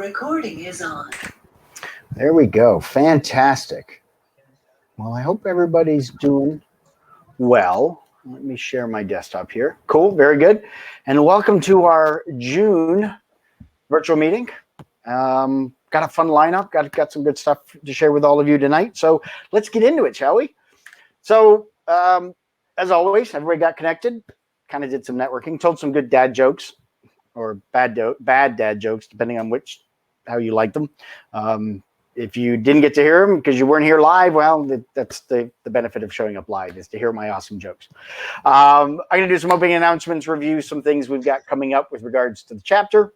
Recording is on. There we go. Fantastic. Well, I hope everybody's doing well. Let me share my desktop here. Cool. Very good. And welcome to our June virtual meeting. Got a fun lineup. Got some good stuff to share with all of you tonight. So let's get into it, shall we? So as always, everybody got connected, kind of did some networking, told some good dad jokes or bad dad jokes, depending on how you like them. If you didn't get to hear them because you weren't here live, well, that's the benefit of showing up live, is to hear my awesome jokes. I'm going to do some opening announcements, review some things we've got coming up with regards to the chapter.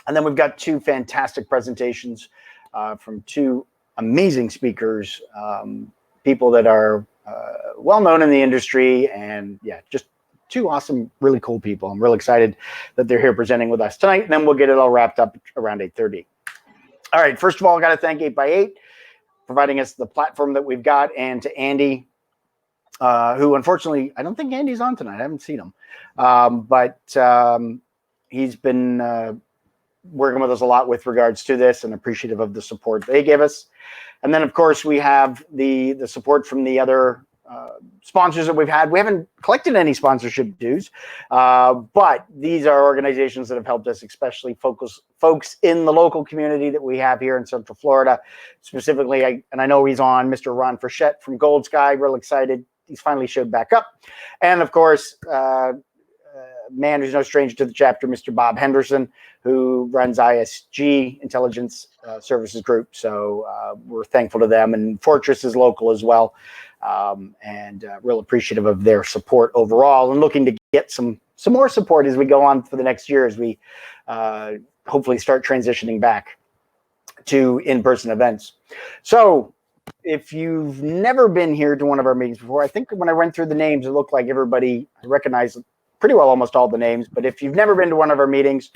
And then we've got two fantastic presentations from two amazing speakers, people that are well-known in the industry, and yeah, just two awesome, really cool people. I'm really excited that they're here presenting with us tonight, and then we'll get it all wrapped up around 8:30. All right, first of all, I got to thank 8x8 providing us the platform that we've got, and to Andy, who unfortunately, I don't think Andy's on tonight. I haven't seen him, but he's been working with us a lot with regards to this, and appreciative of the support they give us. And then, of course, we have the support from the other sponsors that we've had. We haven't collected any sponsorship dues, but these are organizations that have helped us, especially folks in the local community that we have here in Central Florida. Specifically, and I know he's on, Mr. Ron Frechette from Gold Sky. Real excited. He's finally showed back up. And of course, man who's no stranger to the chapter, Mr. Bob Henderson, who runs ISG, Intelligence Services Group. So we're thankful to them. And Fortress is local as well. And real appreciative of their support overall, and looking to get some more support as we go on for the next year, as we hopefully start transitioning back to in-person events. So if you've never been here to one of our meetings before, I think when I went through the names, it looked like everybody recognized pretty well almost all the names. But if you've never been to one of our meetings,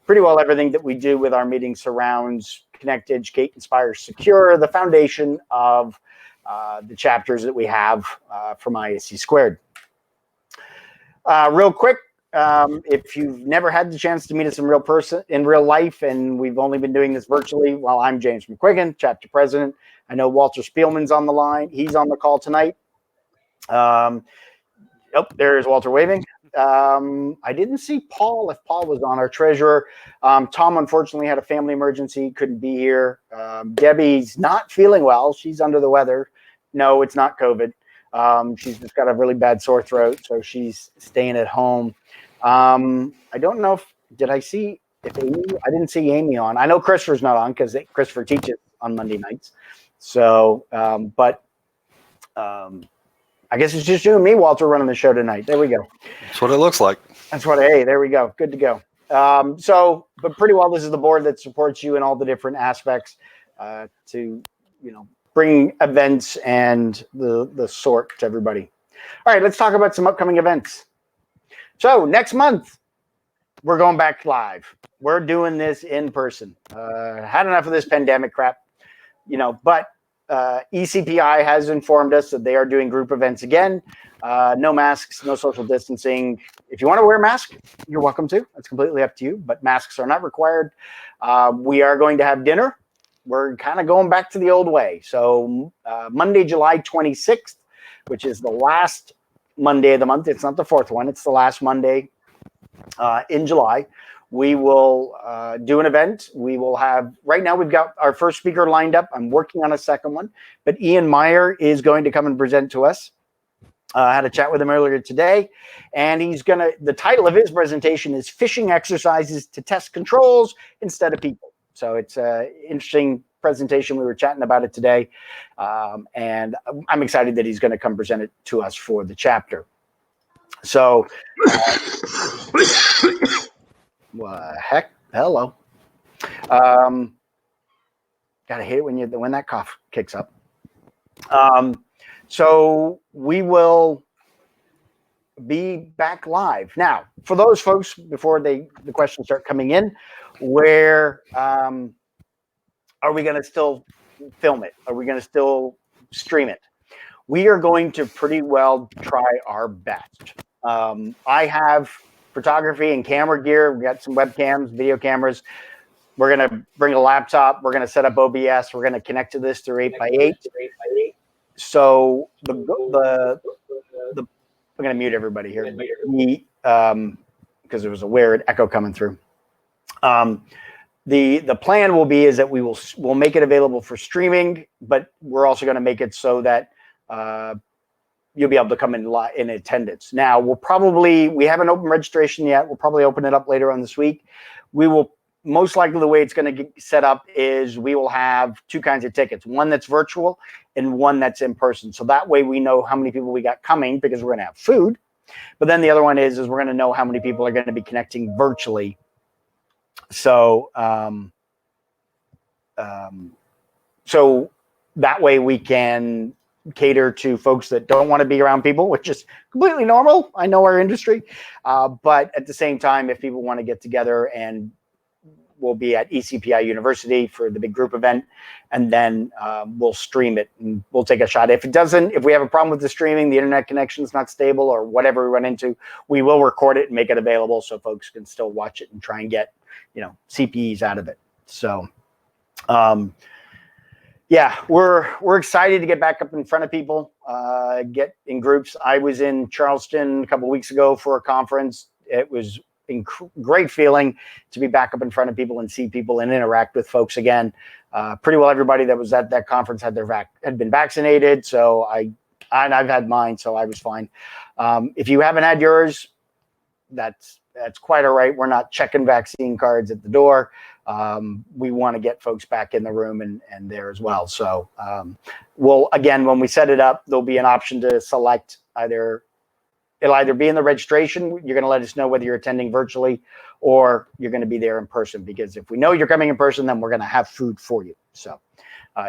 pretty well everything that we do with our meetings surrounds Connect, Educate, Inspire, Secure, the foundation of the chapters that we have from ISC Squared. Real quick, if you've never had the chance to meet us in real life, and we've only been doing this virtually, well, I'm James McQuiggan, chapter president. I know Walter Spielman's on the line. He's on the call tonight. Oh, there's Walter waving. I didn't see Paul, if Paul was on, our treasurer. Tom unfortunately had a family emergency, couldn't be here. Debbie's not feeling well. She's under the weather. No, it's not COVID. She's just got a really bad sore throat, so she's staying at home. I don't know if I didn't see Amy on. I know Christopher's not on because Christopher teaches on Monday nights. So, I guess it's just you and me, Walter, running the show tonight. There we go. That's what it looks like. Hey, there we go. Good to go. But pretty well, this is the board that supports you in all the different aspects to, bring events and the sort to everybody. All right, let's talk about some upcoming events. So next month, we're going back live. We're doing this in person. Had enough of this pandemic crap, but ECPI has informed us that they are doing group events again. No masks, no social distancing. If you want to wear a mask, you're welcome to. It's completely up to you, but masks are not required. We are going to have dinner. We're kind of going back to the old way. So Monday, July 26th, which is the last Monday of the month. It's not the fourth one. It's the last Monday in July. We will do an event. We will have, right now we've got our first speaker lined up. I'm working on a second one, but Ian Meyer is going to come and present to us. I had a chat with him earlier today, and the title of his presentation is Phishing Exercises to Test Controls Instead of People. So it's an interesting presentation. We were chatting about it today, and I'm excited that he's going to come present it to us for the chapter. So, heck, hello. Gotta hate it when that cough kicks up. So we will be back live now. For those folks, before the questions start coming in, where are we going to still film it? Are we going to still stream it? We are going to pretty well try our best. I have photography and camera gear. We got some webcams, video cameras. We're going to bring a laptop. We're going to set up OBS. We're going to connect to this through 8x8. So I'm going to mute everybody here. Because there was a weird echo coming through. The plan will be is that we'll make it available for streaming, but we're also going to make it so that you'll be able to come in attendance. Now we haven't opened registration yet. We'll probably open it up later on this week. We will most likely, the way it's going to get set up is we will have two kinds of tickets, one that's virtual and one that's in person. So that way we know how many people we got coming because we're going to have food. But then the other one is we're going to know how many people are going to be connecting virtually. So, so that way we can cater to folks that don't want to be around people, which is completely normal. I know our industry, but at the same time, if people want to get together, and we'll be at ECPI University for the big group event, and then we'll stream it and we'll take a shot. If we have a problem with the streaming, the internet connection is not stable or whatever we run into, we will record it and make it available so folks can still watch it and try and get, CPEs out of it. So, yeah, we're excited to get back up in front of people, get in groups. I was in Charleston a couple of weeks ago for a conference. It was great feeling to be back up in front of people and see people and interact with folks again. Pretty well everybody that was at that conference had been vaccinated. So I've had mine, so I was fine. If you haven't had yours, that's quite all right. We're not checking vaccine cards at the door. We want to get folks back in the room and there as well. So when we set it up, there'll be an option to select it'll either be in the registration. You're going to let us know whether you're attending virtually or you're going to be there in person, because if we know you're coming in person, then we're going to have food for you. So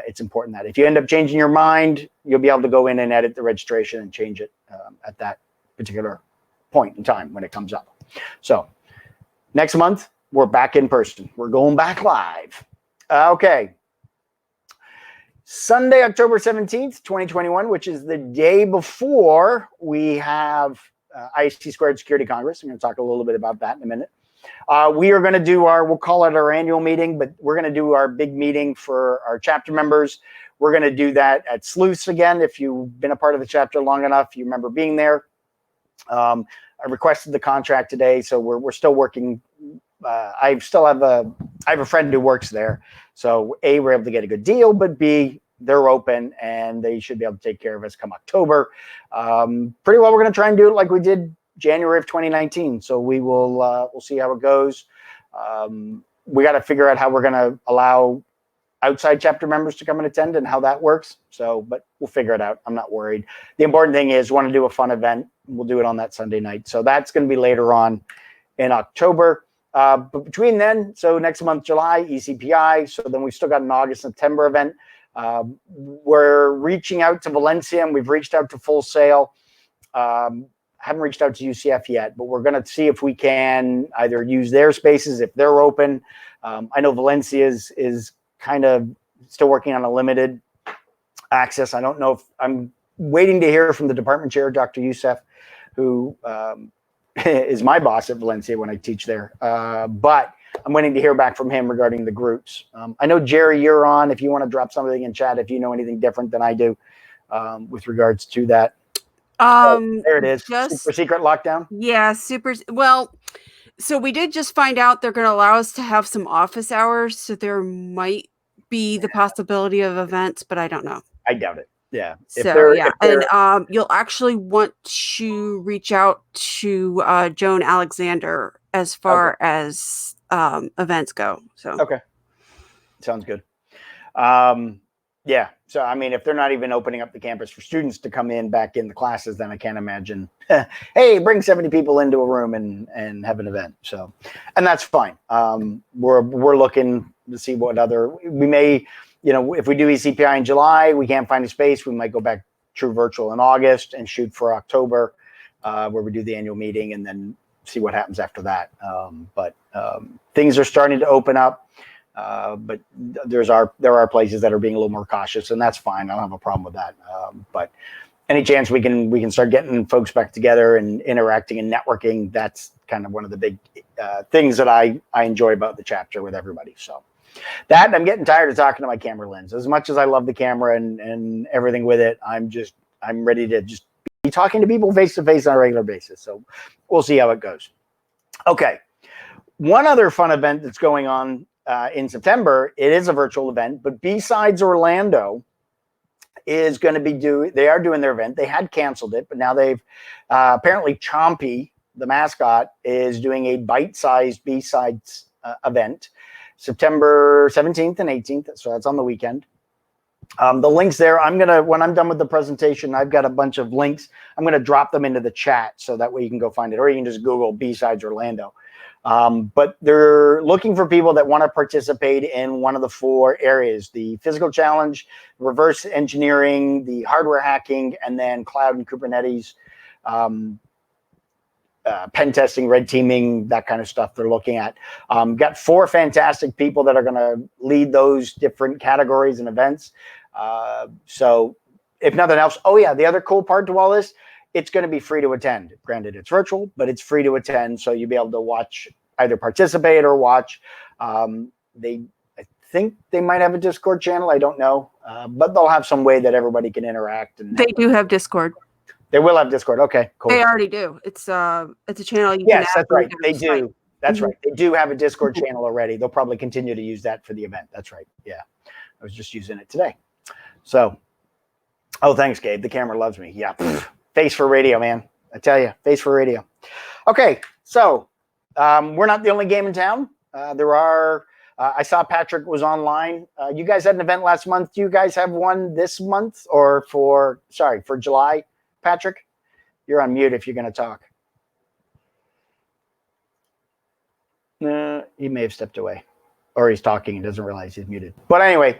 it's important that if you end up changing your mind, you'll be able to go in and edit the registration and change it at that particular point in time when it comes up. So next month, we're back in person. We're going back live. Okay. Sunday, October 17th, 2021, which is the day before we have ISC Squared Security Congress. I'm going to talk a little bit about that in a minute. We are going to do we'll call it our annual meeting, but we're going to do our big meeting for our chapter members. We're going to do that at Sleuths again. If you've been a part of the chapter long enough, you remember being there. I requested the contract today, so we're still working. I have a friend who works there. So A, we're able to get a good deal, but B, they're open and they should be able to take care of us come October. Pretty well, we're going to try and do it like we did January of 2019. So we'll see how it goes. We got to figure out how we're going to allow outside chapter members to come and attend and how that works. So, but we'll figure it out. I'm not worried. The important thing is we want to do a fun event. We'll do it on that Sunday night. So that's going to be later on in October. But between then, so next month, July, ECPI. So then we've still got an August, September event. We're reaching out to Valencia and we've reached out to Full Sail. Haven't reached out to UCF yet, but we're going to see if we can either use their spaces if they're open. I know Valencia is kind of still working on a limited access. I don't know if I'm waiting to hear from the department chair, Dr. Youssef, who is my boss at Valencia when I teach there. But I'm waiting to hear back from him regarding the groups. I know, Jerry, you're on. If you want to drop something in chat, if you know anything different than I do with regards to that. There it is. Super secret lockdown. Yeah, well, so we did just find out they're going to allow us to have some office hours. So there might be the possibility of events, but I don't know. I doubt it. Yeah. And you'll actually want to reach out to Joan Alexander as far as events go. So okay, sounds good. Yeah. So I mean, if they're not even opening up the campus for students to come in back in the classes, then I can't imagine. Hey, bring 70 people into a room and have an event. So, and that's fine. We're looking to see what we may. If we do ECPI in July, we can't find a space, we might go back true virtual in August and shoot for October, where we do the annual meeting and then see what happens after that. But things are starting to open up, but there are places that are being a little more cautious, and that's fine. I don't have a problem with that. But any chance we can start getting folks back together and interacting and networking, that's kind of one of the big things that I enjoy about the chapter with everybody. So that, I'm getting tired of talking to my camera lens. As much as I love the camera and everything with it, I'm ready to just be talking to people face to face on a regular basis. So we'll see how it goes. Okay. One other fun event that's going on in September, it is a virtual event, but B-Sides Orlando is going to be they are doing their event. They had canceled it, but now they've apparently Chompy, the mascot, is doing a bite-sized B-Sides event September 17th and 18th. So that's on the weekend. The links there, when I'm done with the presentation, I've got a bunch of links. I'm going to drop them into the chat so that way you can go find it, or you can just Google B-Sides Orlando. But they're looking for people that want to participate in one of the 4 areas: the physical challenge, reverse engineering, the hardware hacking, and then cloud and Kubernetes, pen testing, red teaming, that kind of stuff they're looking at. Got 4 fantastic people that are going to lead those different categories and events. So if nothing else, the other cool part to all this, it's going to be free to attend. Granted, it's virtual, but it's free to attend. So you'll be able to watch, either participate or watch. I think they might have a Discord channel. I don't know, but they'll have some way that everybody can interact. And they do have Discord. They will have Discord. Okay, cool. They already do. It's a channel. Yes, that's right. They do. That's right. They do have a Discord channel already. They'll probably continue to use that for the event. That's right. Yeah, I was just using it today. So, thanks, Gabe. The camera loves me. Yeah. Face for radio, man. I tell you, face for radio. Okay, so we're not the only game in town. There are, I saw Patrick was online. You guys had an event last month. Do you guys have one this month or for July? Patrick, you're on mute if you're going to talk. He may have stepped away, or he's talking and doesn't realize he's muted. But anyway,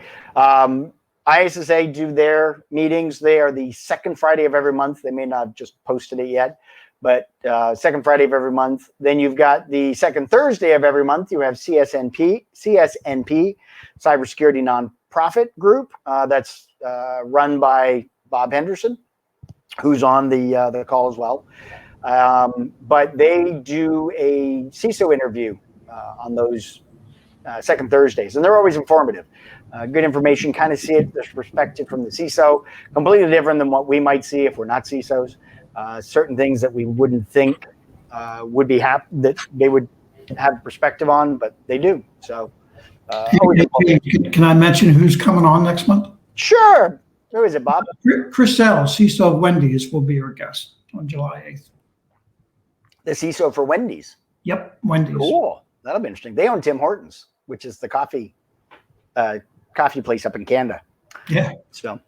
ISSA do their meetings. They are the second Friday of every month. They may not have just posted it yet, but second Friday of every month. Then you've got the second Thursday of every month. You have CSNP, Cybersecurity Nonprofit Group. That's run by Bob Henderson, who's on the call as well. But they do a CISO interview on those second Thursdays, and they're always informative. Good information, kind of see it, this perspective from the CISO, completely different than what we might see if we're not CISOs. Certain things that we wouldn't think would be that they would have perspective on, but they do. So, can I mention who's coming on next month? Sure. Who is it, Bob? Chris L, CISO of Wendy's, will be our guest on July 8th. The CISO for Wendy's. Yep, Wendy's. Cool. That'll be interesting. They own Tim Hortons, which is the coffee place up in Canada. Yeah. So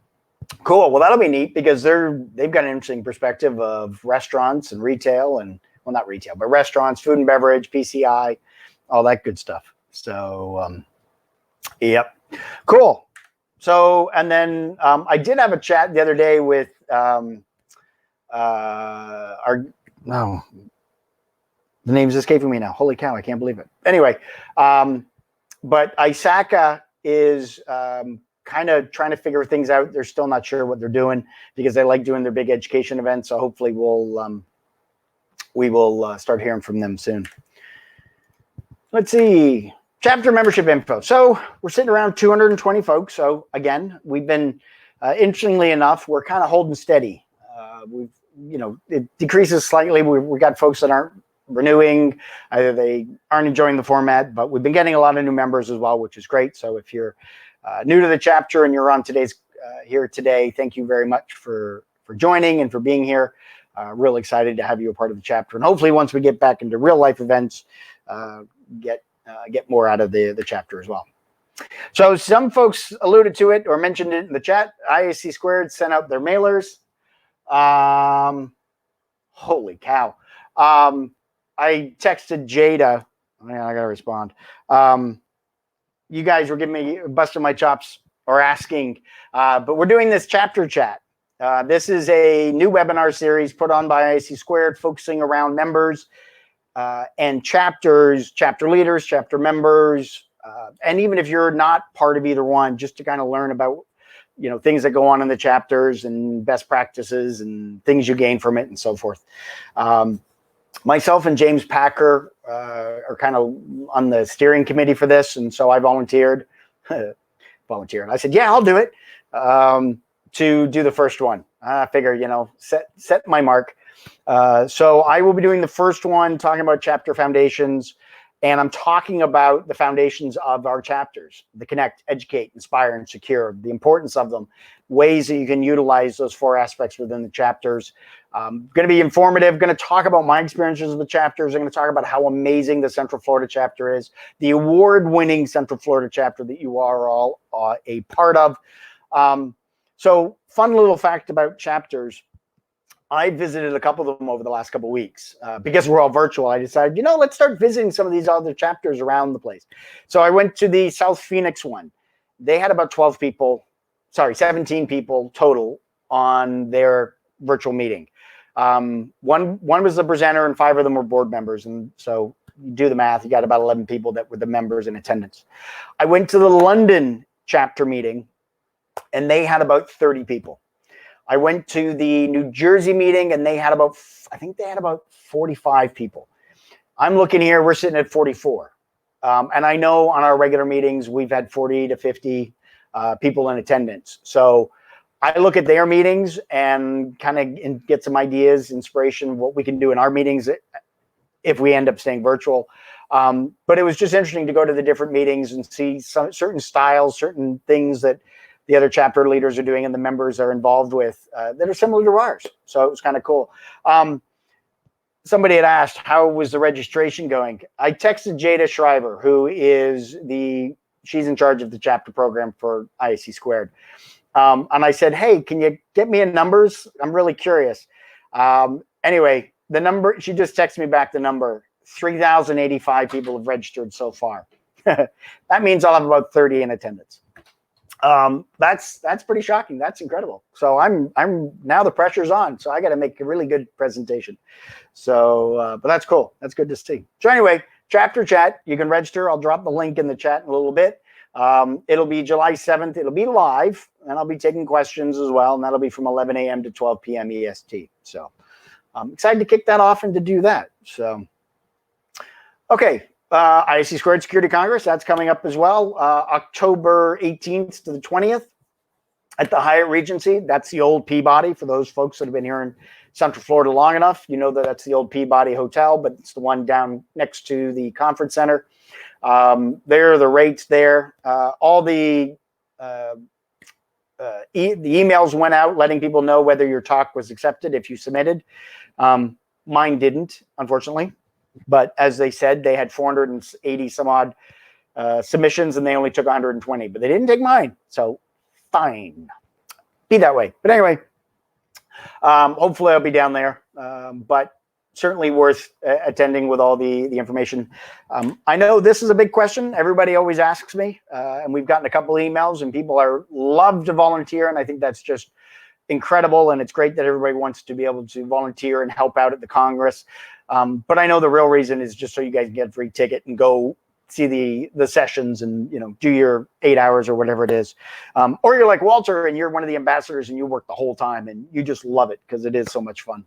cool. Well, that'll be neat because they've got an interesting perspective of restaurants and retail, and well, not retail, but restaurants, food and beverage, PCI, all that good stuff. So, yep. Cool. So, and then I did have a chat the other day with the name's escaping me now. Holy cow, I can't believe it. Anyway, but ISACA is kind of trying to figure things out. They're still not sure what they're doing because they like doing their big education events. So hopefully we will start hearing from them soon. Let's see. Chapter membership info. So we're sitting around 220 folks. So again, we've been, interestingly enough, we're kind of holding steady. It decreases slightly. We got folks that aren't renewing, either they aren't enjoying the format, but we've been getting a lot of new members as well, which is great. So if you're new to the chapter and you're on here today, thank you very much for joining and for being here. Real excited to have you a part of the chapter. And hopefully once we get back into real life events, get more out of the chapter as well. So some folks alluded to it or mentioned it in the chat. ISC Squared sent out their mailers. Holy cow. I texted Jada. I gotta respond. You guys were giving me busting my chops or asking, but we're doing this chapter chat. This is a new webinar series put on by ISC Squared, focusing around members and chapters, chapter leaders, chapter members, and even if you're not part of either one, just to kind of learn about things that go on in the chapters and best practices and things you gain from it and so forth. Myself and James Packer are kind of on the steering committee for this, and so I volunteered. I said, yeah, I'll do it, to do the first one. I figure, set my mark. So I will be doing the first one, talking about chapter foundations, and I'm talking about the foundations of our chapters: the connect, educate, inspire, and secure, the importance of them, ways that you can utilize those 4 aspects within the chapters. Going to be informative, going to talk about my experiences with chapters. I'm going to talk about how amazing the Central Florida chapter is, the award-winning Central Florida chapter that you are all a part of. So fun little fact about chapters. I visited a couple of them over the last couple of weeks. Because we're all virtual, I decided, let's start visiting some of these other chapters around the place. So I went to the South Phoenix one. They had about 17 people total on their virtual meeting. One was the presenter and 5 of them were board members. And so you do the math, you got about 11 people that were the members in attendance. I went to the London chapter meeting and they had about 30 people. I went to the New Jersey meeting and they had about 45 people. I'm looking here, we're sitting at 44. And I know on our regular meetings, we've had 40 to 50 people in attendance. So I look at their meetings and kind of get some ideas, inspiration, what we can do in our meetings if we end up staying virtual. But it was just interesting to go to the different meetings and see certain styles, certain things that the other chapter leaders are doing and the members are involved with that are similar to ours. So it was kind of cool. Somebody had asked, how was the registration going? I texted Jada Shriver, who is she's in charge of the chapter program for ISC Squared. And I said, hey, can you get me numbers? I'm really curious. Anyway, the number, she just texted me back the number. 3,085 people have registered so far. That means I'll have about 30 in attendance. That's pretty shocking. That's incredible. So I'm now the pressure's on. So I got to make a really good presentation. So, but that's cool. That's good to see. So anyway, chapter chat, you can register. I'll drop the link in the chat in a little bit. It'll be July 7th. It'll be live and I'll be taking questions as well. And that'll be from 11 a.m. to 12 p.m. EST. So I'm excited to kick that off and to do that. So, okay. ISC Squared Security Congress, that's coming up as well. October 18th to the 20th at the Hyatt Regency. That's the old Peabody. For those folks that have been here in Central Florida long enough, you know that that's the old Peabody Hotel, but it's the one down next to the conference center. There are the rates there. All the emails went out letting people know whether your talk was accepted if you submitted. Mine didn't, unfortunately. But as they said, they had 480 some odd submissions and they only took 120, but they didn't take mine. So fine, be that way. But anyway, hopefully I'll be down there, but certainly worth attending with all the information. I know this is a big question. Everybody always asks me, and we've gotten a couple emails and people love to volunteer. And I think that's just incredible. And it's great that everybody wants to be able to volunteer and help out at the Congress. But I know the real reason is just so you guys can get a free ticket and go see the sessions and, do your 8 hours or whatever it is. Or you're like Walter and you're one of the ambassadors and you work the whole time and you just love it because it is so much fun.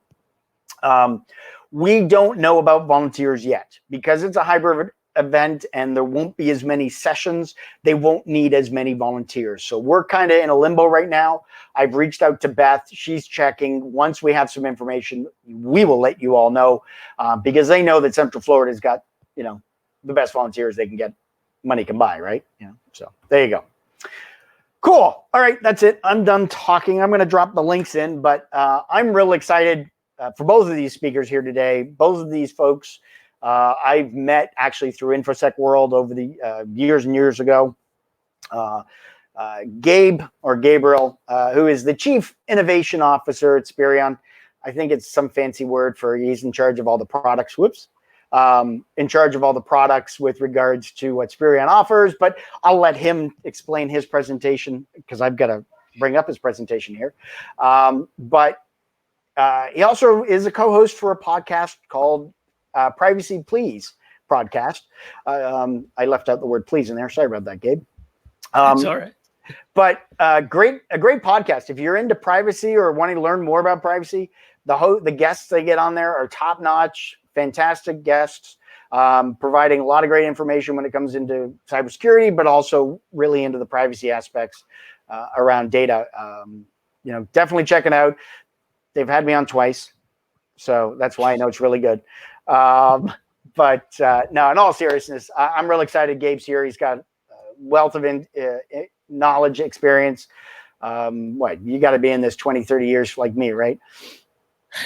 We don't know about volunteers yet because it's a hybrid event and there won't be as many sessions. They won't need as many volunteers. So we're kind of in a limbo right now. I've reached out to Beth. She's checking. Once we have some information, we will let you all know because they know that Central Florida's got, the best volunteers they can get, money can buy, right? So there you go. Cool. All right, that's it. I'm done talking. I'm going to drop the links in, but I'm real excited for both of these speakers here today. Both of these folks I've met actually through InfoSec World over the years and years ago. Gabriel, who is the Chief Innovation Officer at Spirion. I think it's some fancy word for he's in charge of all the products. In charge of all the products with regards to what Spirion offers, but I'll let him explain his presentation because I've got to bring up his presentation here. But he also is a co-host for a podcast called Privacy Please podcast. I left out the word please in there. Sorry about that, Gabe. That's all right. But a great podcast. If you're into privacy or wanting to learn more about privacy, the guests they get on there are top notch, fantastic guests. providing a lot of great information when it comes into cybersecurity, but also really into the privacy aspects around data. Definitely check it out. They've had me on twice, so that's why I know it's really good. But no, in all seriousness, I'm really excited Gabe's here. He's got a wealth of knowledge, experience. You got to be in this 20, 30 years like me, right?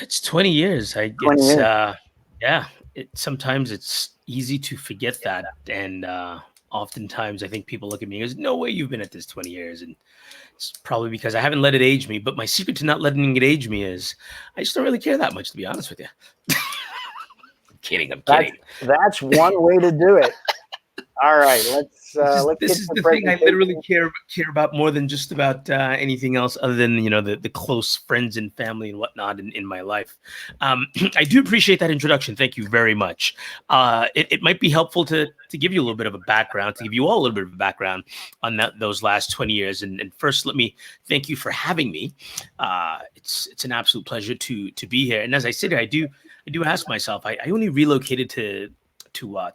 It's 20 years. 20 years. Yeah. Sometimes it's easy to forget that. And oftentimes I think people look at me and goes, no way you've been at this 20 years. And it's probably because I haven't let it age me. But my secret to not letting it age me is I just don't really care that much, to be honest with you. I'm kidding. That's one way to do it. All right, let's this is the thing I literally care about more than just about anything else, other than the close friends and family and whatnot in my life. I do appreciate that introduction. Thank you very much. It might be helpful to give you a little bit of a background, to give you all a little bit of a background on those last 20 years. And first, let me thank you for having me. It's an absolute pleasure to be here. And as I sit here, I do ask myself. I only relocated to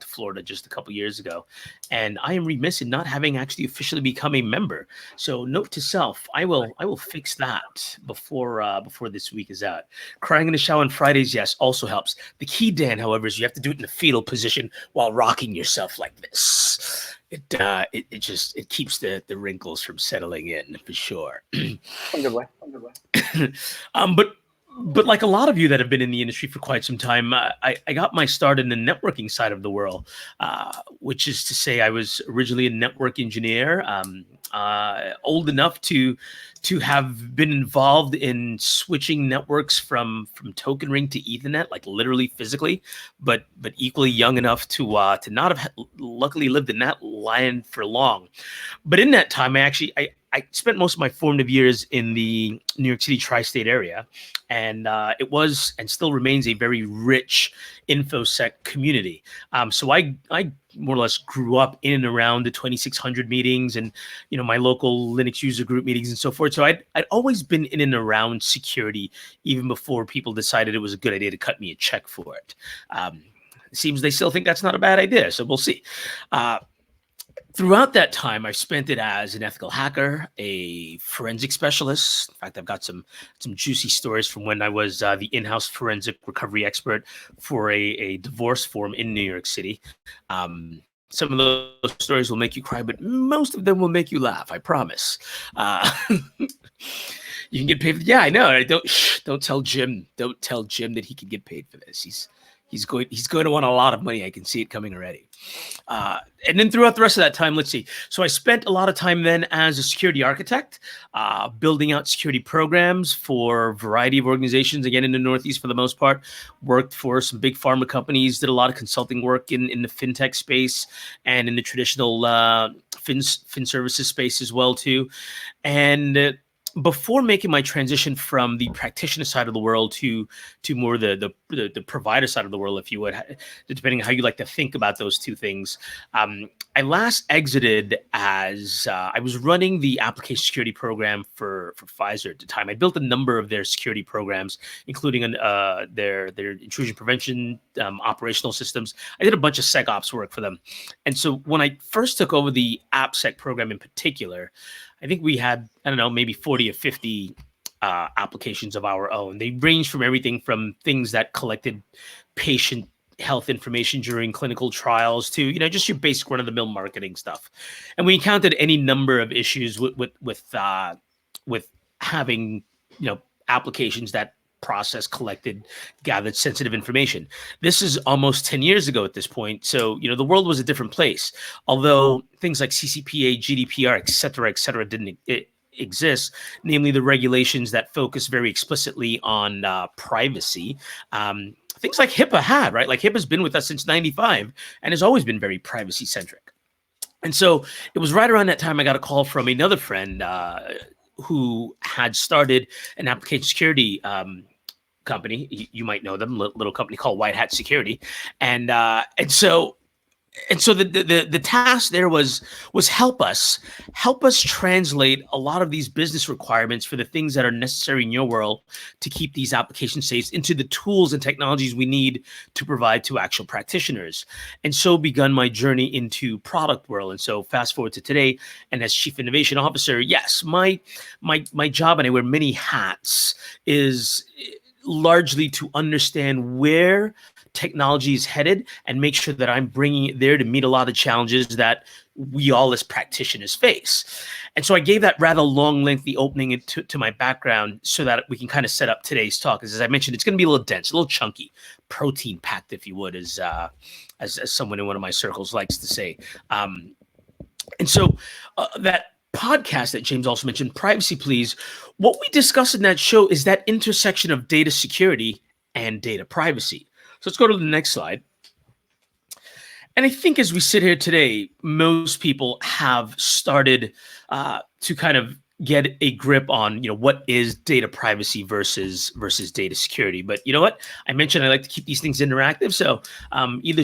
Florida just a couple years ago, and I am remiss in not having actually officially become a member. So note to self, I will fix that before this week is out. Crying in the shower on Fridays, yes, also helps. The key, Dan, however, is you have to do it in a fetal position while rocking yourself like this. It keeps the wrinkles from settling in for sure. One good way. But like a lot of you that have been in the industry for quite some time, I got my start in the networking side of the world, which is to say I was originally a network engineer, old enough to have been involved in switching networks from token ring to Ethernet, like literally physically, but equally young enough to not have luckily lived in that line for long. But in that time, I spent most of my formative years in the New York City tri-state area, and it was and still remains a very rich InfoSec community. So I more or less grew up in and around the 2600 meetings and my local Linux user group meetings and so forth. So I'd always been in and around security even before people decided it was a good idea to cut me a check for it. It seems they still think that's not a bad idea, so we'll see. Throughout that time, I've spent it as an ethical hacker, a forensic specialist. In fact, I've got some juicy stories from when I was the in-house forensic recovery expert for a divorce firm in New York City. Some of those stories will make you cry, but most of them will make you laugh, I promise. You can get paid for yeah, I know. Don't tell Jim. Don't tell Jim that he can get paid for this. He's going to want a lot of money. I can see it coming already. And then throughout the rest of that time, let's see. So I spent a lot of time then as a security architect, building out security programs for a variety of organizations, again, in the Northeast for the most part. Worked for some big pharma companies, did a lot of consulting work in the fintech space and in the traditional fin services space as well, too. And before making my transition from the practitioner side of the world to more the provider side of the world, if you would, depending on how you like to think about those two things, I last exited as I was running the application security program for Pfizer at the time. I built a number of their security programs, including their intrusion prevention operational systems. I did a bunch of SecOps work for them. And so when I first took over the AppSec program in particular, I think we had, I don't know, maybe 40 or 50 applications of our own. They ranged from everything from things that collected patient health information during clinical trials to, just your basic run-of-the-mill marketing stuff. And we encountered any number of issues with having, applications that process, collected, gathered sensitive information. This is almost 10 years ago at this point. So, the world was a different place. Although things like CCPA, GDPR, et cetera, didn't exist, namely the regulations that focus very explicitly on privacy. Things like HIPAA had, right? Like HIPAA's been with us since 95 and has always been very privacy centric. And so it was right around that time I got a call from another friend who had started an application security company. You might know them, little company called White Hat Security. And so And so the task there was help us translate a lot of these business requirements for the things that are necessary in your world to keep these applications safe into the tools and technologies we need to provide to actual practitioners. And so begun my journey into product world. And so fast forward to today, and as Chief Innovation Officer, yes, my job, and I wear many hats, is largely to understand where technology is headed and make sure that I'm bringing it there to meet a lot of challenges that we all as practitioners face. And so I gave that rather long, lengthy opening to my background so that we can kind of set up today's talk. As I mentioned, it's going to be a little dense, a little chunky, protein packed, if you would, as someone in one of my circles likes to say. And so that podcast that James also mentioned, Privacy Please, what we discuss in that show is that intersection of data security and data privacy. So let's go to the next slide. And I think as we sit here today, most people have started to kind of get a grip on, what is data privacy versus data security. But you know what? I mentioned I like to keep these things interactive. So either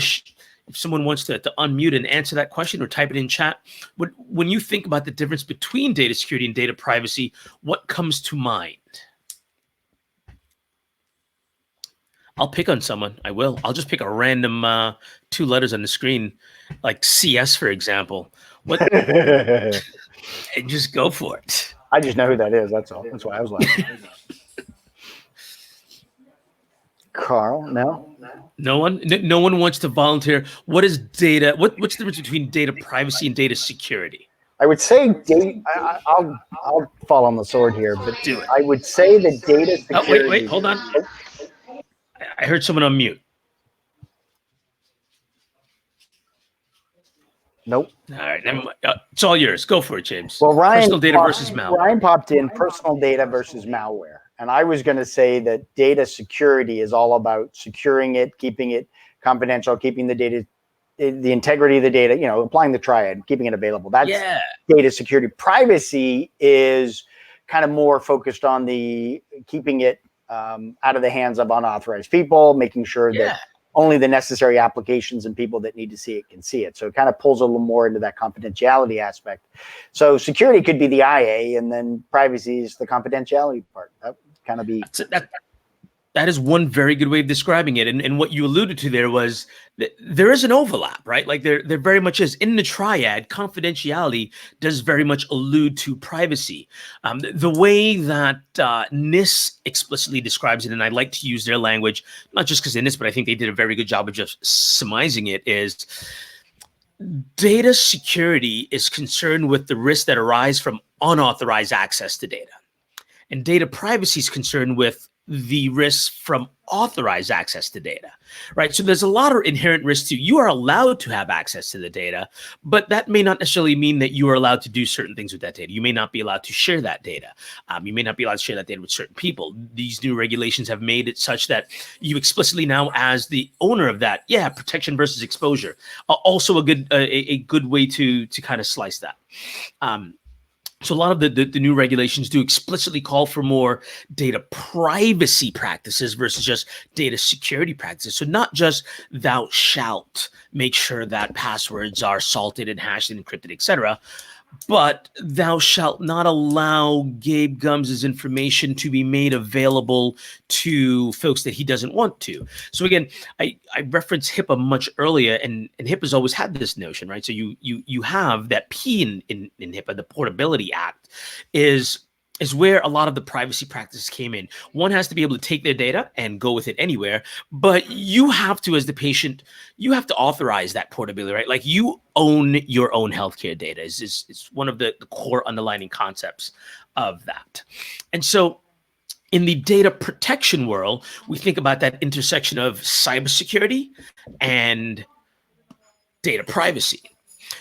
if someone wants to unmute and answer that question or type it in chat, when you think about the difference between data security and data privacy, what comes to mind? I'll pick on someone. I will. I'll just pick a random 2 letters on the screen, like CS, for example. What? And just go for it. I just know who that is. That's all. That's why I was laughing. Carl, no? No one? No one wants to volunteer. What is data? What's the difference between data privacy and data security? I would say I'll fall on the sword here, but I would say that data security. Wait, hold on. I heard someone on mute. Nope. All right, never mind. It's all yours. Go for it, James. Well, personal data versus malware. Ryan popped in personal data versus malware. And I was going to say that data security is all about securing it, keeping it confidential, keeping the data, the integrity of the data, applying the triad, keeping it available. That's data security. Privacy is kind of more focused on the keeping it out of the hands of unauthorized people, making sure that only the necessary applications and people that need to see it can see it. So it kind of pulls a little more into that confidentiality aspect. So security could be the IA, and then privacy is the confidentiality part. That would kind of be. That is one very good way of describing it. And what you alluded to there was that there is an overlap, right? Like there very much is. In the triad, confidentiality does very much allude to privacy. The way that NIST explicitly describes it, and I like to use their language, not just because in NIST, but I think they did a very good job of just surmising it, is data security is concerned with the risks that arise from unauthorized access to data. And data privacy is concerned with the risks from authorized access to data, right? So there's a lot of inherent risks to you are allowed to have access to the data, but that may not necessarily mean that you are allowed to do certain things with that data. You may not be allowed to share that data. You may not be allowed to share that data with certain people. These new regulations have made it such that you explicitly now, as the owner of that, protection versus exposure, also a good way to kind of slice that. So a lot of the new regulations do explicitly call for more data privacy practices versus just data security practices. So not just thou shalt make sure that passwords are salted and hashed and encrypted, etc., but thou shalt not allow Gabe Gumbs' information to be made available to folks that he doesn't want to. So again, I referenced HIPAA much earlier, and HIPAA's always had this notion, right? So you have that P in HIPAA, the Portability Act, is where a lot of the privacy practices came in. One has to be able to take their data and go with it anywhere, but you have to, as the patient, you have to authorize that portability, right? Like you own your own healthcare data is one of the core underlying concepts of that. And so in the data protection world, we think about that intersection of cybersecurity and data privacy.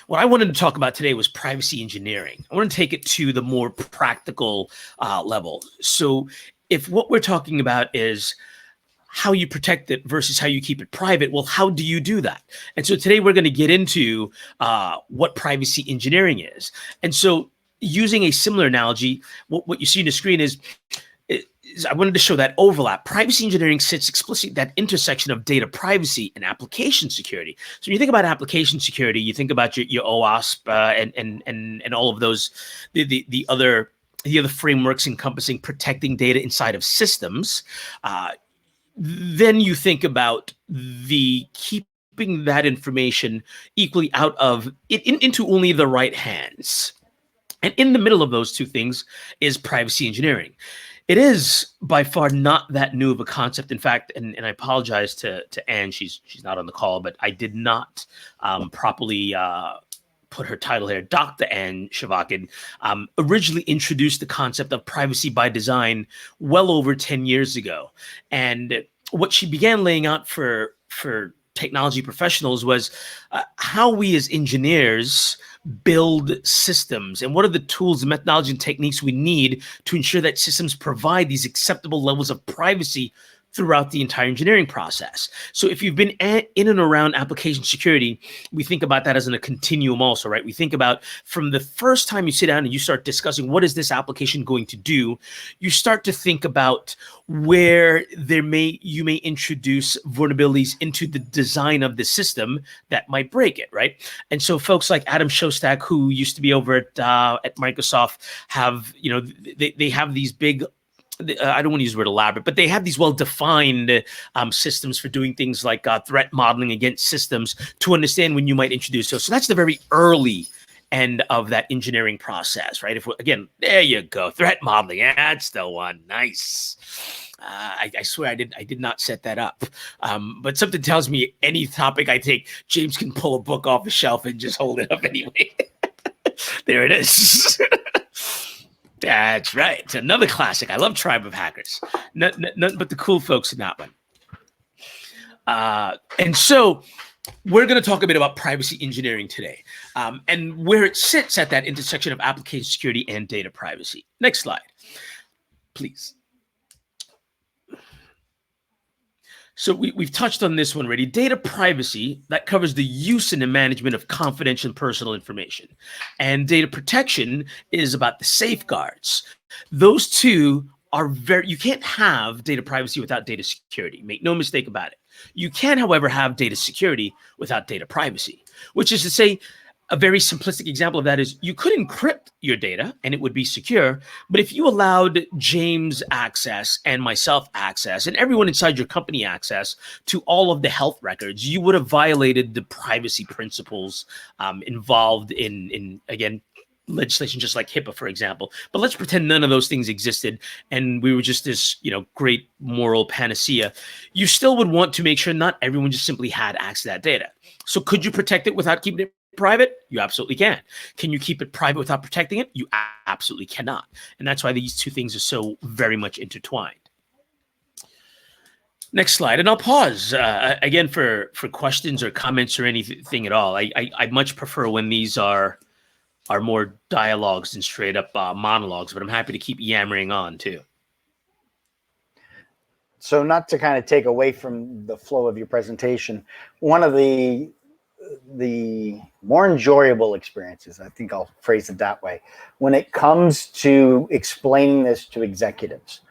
What I wanted to talk about today was privacy engineering. I want to take it to the more practical level. So if what we're talking about is how you protect it versus how you keep it private, well, how do you do that? And so today we're going to get into what privacy engineering is. And so using a similar analogy, what you see on the screen is I wanted to show that overlap. Privacy engineering sits explicitly at that intersection of data privacy and application security. So when you think about application security, you think about your OWASP and all of those, the other frameworks encompassing protecting data inside of systems. Then you think about the keeping that information equally out of it into only the right hands. And in the middle of those two things is privacy engineering. It is by far not that new of a concept. In fact, and I apologize to Anne, she's not on the call, but I did not properly put her title here. Dr. Anne Shavakin originally introduced the concept of privacy by design well over 10 years ago. And what she began laying out for technology professionals was how we as engineers build systems and what are the tools, methodology, and techniques we need to ensure that systems provide these acceptable levels of privacy throughout the entire engineering process. So if you've been in and around application security, we think about that as in a continuum also, right? We think about from the first time you sit down and you start discussing what is this application going to do, you start to think about where you may introduce vulnerabilities into the design of the system that might break it, right? And so folks like Adam Shostak, who used to be over at Microsoft, have, they have these big, I don't want to use the word elaborate, but they have these well-defined systems for doing things like threat modeling against systems to understand when you might introduce those. So that's the very early end of that engineering process, right? Again, there you go, threat modeling. Yeah, that's the one. Nice. I swear I did not set that up. But something tells me any topic I take, James can pull a book off the shelf and just hold it up anyway. There it is. That's right. It's another classic. I love Tribe of Hackers. None but the cool folks in that one. And so we're going to talk a bit about privacy engineering today and where it sits at that intersection of application security and data privacy. Next slide, please. So we've touched on this one already. Data privacy, that covers the use and the management of confidential and personal information. And data protection is about the safeguards. Those two are you can't have data privacy without data security. Make no mistake about it. You can, however, have data security without data privacy, which is to say, a very simplistic example of that is you could encrypt your data and it would be secure. But if you allowed James access and myself access and everyone inside your company access to all of the health records, you would have violated the privacy principles involved in again, legislation just like HIPAA, for example. But let's pretend none of those things existed and we were just this, great moral panacea. You still would want to make sure not everyone just simply had access to that data. So could you protect it without keeping it private? You absolutely can. Can you keep it private without protecting it? You absolutely cannot. And that's why these two things are so very much intertwined. Next slide. And I'll pause again for questions or comments or anything at all. I much prefer when these are more dialogues than straight up monologues, but I'm happy to keep yammering on too. So not to kind of take away from the flow of your presentation, one of the more enjoyable experiences, I think I'll phrase it that way, when it comes to explaining this to executives,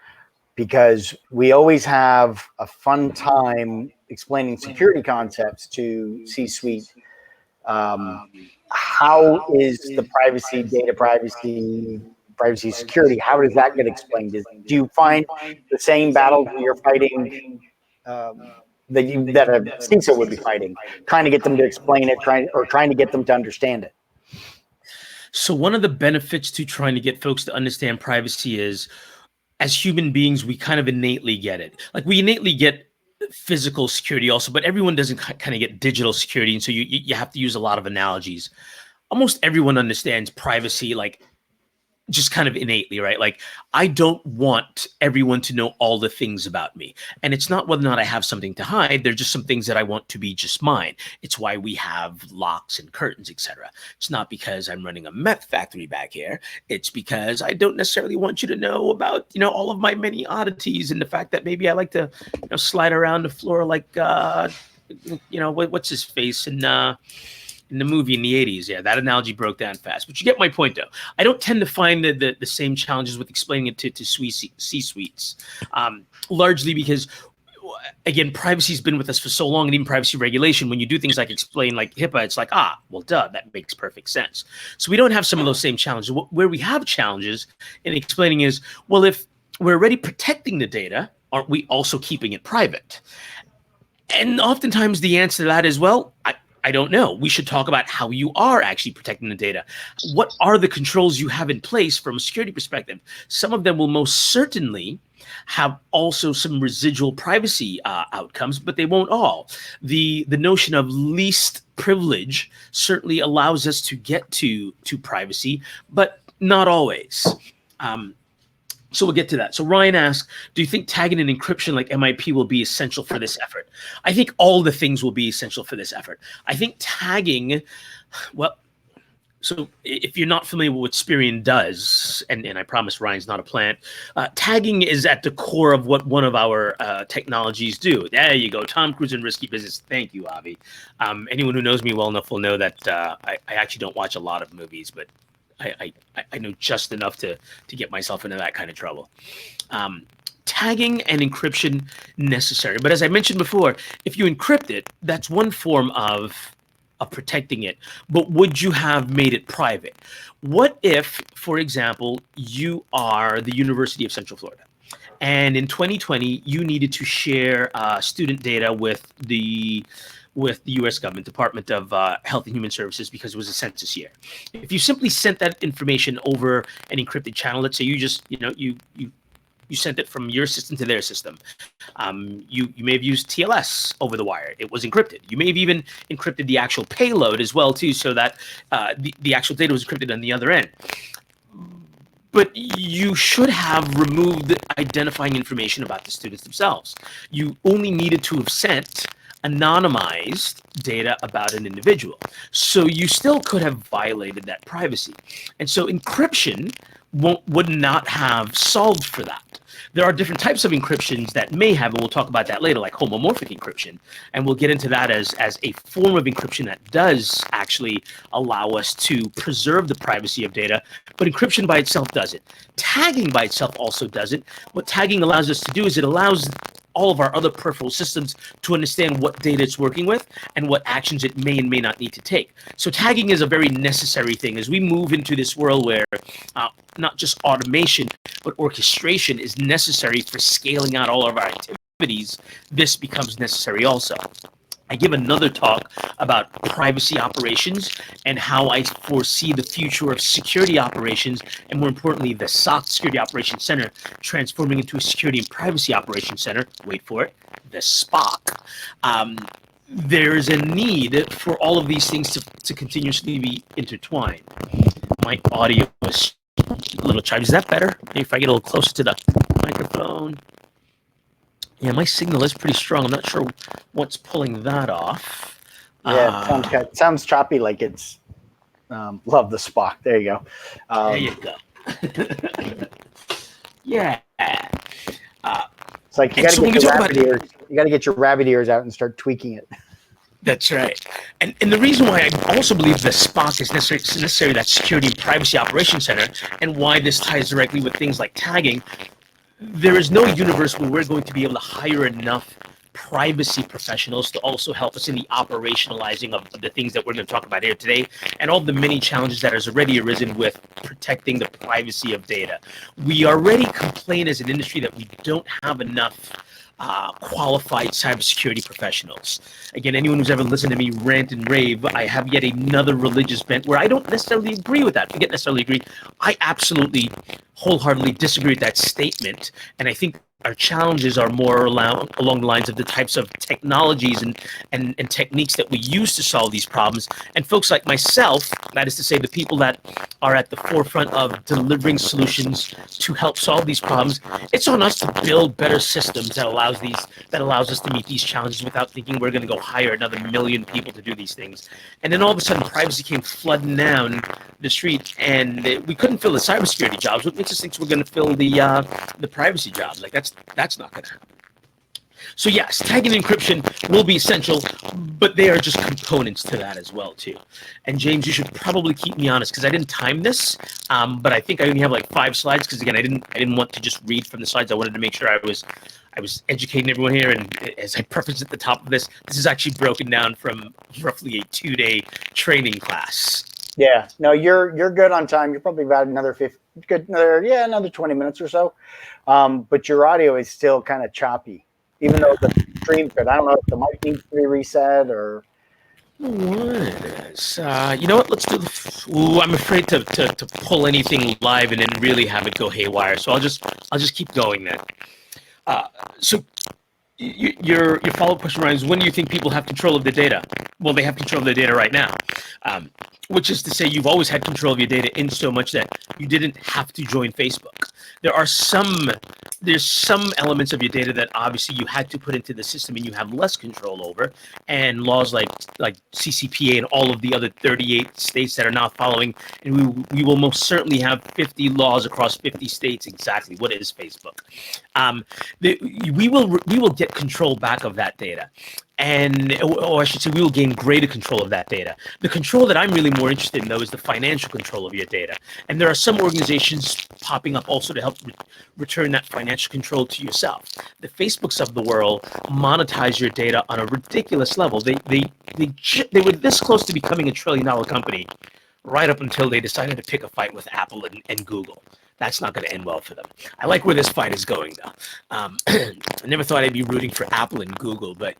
because we always have a fun time explaining security concepts to C-suite. How is the privacy, data privacy, privacy security, how does that get explained? Do you find the same battles you're fighting that a CISO would be fighting, trying to get them to explain it, trying to get them to understand it? So one of the benefits to trying to get folks to understand privacy is, as human beings, we kind of innately get it. Like we innately get physical security also, but everyone doesn't kind of get digital security. And so you have to use a lot of analogies. Almost everyone understands privacy, like just kind of innately, right? Like I don't want everyone to know all the things about me. And it's not whether or not I have something to hide. They're just some things that I want to be just mine. It's why we have locks and curtains, etc. It's not because I'm running a meth factory back here. It's because I don't necessarily want you to know about, all of my many oddities and the fact that maybe I like to, slide around the floor like, what's his face? And in the movie in the 80s. Yeah, that analogy broke down fast. But you get my point, though. I don't tend to find the same challenges with explaining it to C-suites, largely because, again, privacy's been with us for so long, and even privacy regulation, when you do things like explain like HIPAA, it's like, well, duh, that makes perfect sense. So we don't have some of those same challenges. Where we have challenges in explaining is, well, if we're already protecting the data, aren't we also keeping it private? And oftentimes the answer to that is, well, I don't know. We should talk about how you are actually protecting the data. What are the controls you have in place from a security perspective? Some of them will most certainly have also some residual privacy outcomes, but they won't all. The notion of least privilege certainly allows us to get to privacy, but not always. So we'll get to that. So Ryan asks, do you think tagging and encryption like MIP will be essential for this effort? I think all the things will be essential for this effort. I think tagging, well, so if you're not familiar with what Spirion does, and I promise Ryan's not a plant, tagging is at the core of what one of our technologies do. There you go, Tom Cruise in Risky Business. Thank you, Avi. Anyone who knows me well enough will know that I actually don't watch a lot of movies, but I know just enough to get myself into that kind of trouble. Tagging and encryption necessary. But as I mentioned before, if you encrypt it, that's one form of protecting it. But would you have made it private? What if, for example, you are the University of Central Florida, and in 2020, you needed to share student data with the U.S. government, Department of Health and Human Services, because it was a census year. If you simply sent that information over an encrypted channel, let's say you just, you sent it from your system to their system. You may have used TLS over the wire. It was encrypted. You may have even encrypted the actual payload as well, too, so that the actual data was encrypted on the other end. But you should have removed identifying information about the students themselves. You only needed to have sent anonymized data about an individual. So you still could have violated that privacy. And so encryption would not have solved for that. There are different types of encryptions that may have, and we'll talk about that later, like homomorphic encryption. And we'll get into that as a form of encryption that does actually allow us to preserve the privacy of data. But encryption by itself doesn't. Tagging by itself also doesn't. What tagging allows us to do is it allows all of our other peripheral systems to understand what data it's working with and what actions it may and may not need to take. So tagging is a very necessary thing as we move into this world where not just automation, but orchestration is necessary for scaling out all of our activities. This becomes necessary also. I give another talk about privacy operations and how I foresee the future of security operations, and more importantly, the SOC Security Operations Center transforming into a Security and Privacy Operations Center. Wait for it, the SPOC. There's a need for all of these things to continuously be intertwined. My audio is a little chime. Is that better? Maybe if I get a little closer to the microphone. Yeah, my signal is pretty strong. I'm not sure what's pulling that off. Yeah, it sounds choppy, like it's love the Spock. There you go. There you go. Yeah. It's like you got to get your rabbit ears out and start tweaking it. That's right. And the reason why I also believe the SPOC is necessary, that Security and Privacy Operations Center, and why this ties directly with things like tagging. There is no universe where we're going to be able to hire enough privacy professionals to also help us in the operationalizing of the things that we're going to talk about here today, and all the many challenges that has already arisen with protecting the privacy of data. We already complain as an industry that we don't have enough qualified cybersecurity professionals. Again, anyone who's ever listened to me rant and rave, I have yet another religious bent where I don't necessarily agree with that. Forget necessarily agree. I absolutely wholeheartedly disagree with that statement. And I think our challenges are more along the lines of the types of technologies and techniques that we use to solve these problems. And folks like myself, that is to say the people that are at the forefront of delivering solutions to help solve these problems, it's on us to build better systems that allows us to meet these challenges without thinking we're going to go hire another million people to do these things. And then all of a sudden privacy came flooding down the street, and we couldn't fill the cybersecurity jobs. What makes us think we're going to fill the privacy jobs? Like that's not going to happen. So yes, tagging and encryption will be essential, but they are just components to that as well too. And James, you should probably keep me honest because I didn't time this, but I think I only have like 5 slides because again, I didn't want to just read from the slides. I wanted to make sure I was educating everyone here. And as I prefaced at the top of this is actually broken down from roughly a 2-day training class. Yeah, no, you're good on time. You're probably about another 20 minutes or so. But your audio is still kind of choppy, even though the stream's good. I don't know if the mic needs to be reset or. You know what? Let's do. I'm afraid to pull anything live and then really have it go haywire. So I'll just keep going then. So your follow-up question, Ryan, is when do you think people have control of the data? Well, they have control of their data right now, which is to say you've always had control of your data in so much that you didn't have to join Facebook. There's some elements of your data that obviously you had to put into the system and you have less control over, and laws like CCPA and all of the other 38 states that are now following, and we will most certainly have 50 laws across 50 states exactly what is Facebook. We will get control back of that data. Or I should say, we will gain greater control of that data. The control that I'm really more interested in, though, is the financial control of your data. And there are some organizations popping up also to help return that financial control to yourself. The Facebooks of the world monetize your data on a ridiculous level. They were this close to becoming $1 trillion company right up until they decided to pick a fight with Apple and Google. That's not going to end well for them. I like where this fight is going, though. I never thought I'd be rooting for Apple and Google, but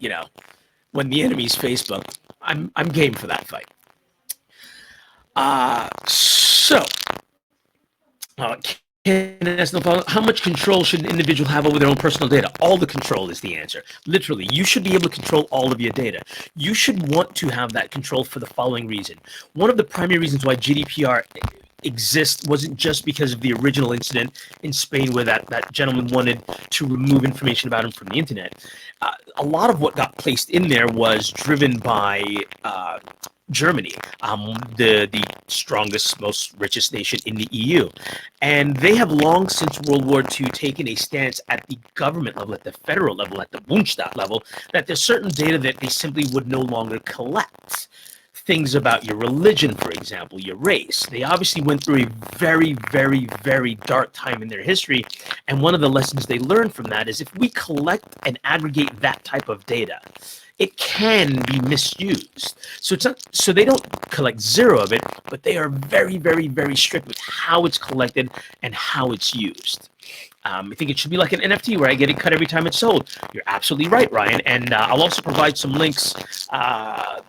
when the enemy's Facebook, I'm game for that fight. How much control should an individual have over their own personal data? All the control is the answer. Literally, you should be able to control all of your data. You should want to have that control for the following reason. One of the primary reasons why GDPR exists wasn't just because of the original incident in Spain where that gentleman wanted to remove information about him from the internet. A lot of what got placed in there was driven by Germany, the strongest, most richest nation in the EU. And they have long since World War II taken a stance at the government level, at the federal level, at the Bundestag level, that there's certain data that they simply would no longer collect. Things about your religion, for example, your race. They obviously went through a very, very, very dark time in their history. And one of the lessons they learned from that is if we collect and aggregate that type of data, it can be misused. So it's not, so they don't collect zero of it, but they are very, very, very strict with how it's collected and how it's used. I think it should be like an NFT where I get it cut every time it's sold. You're absolutely right, Ryan. And I'll also provide some links,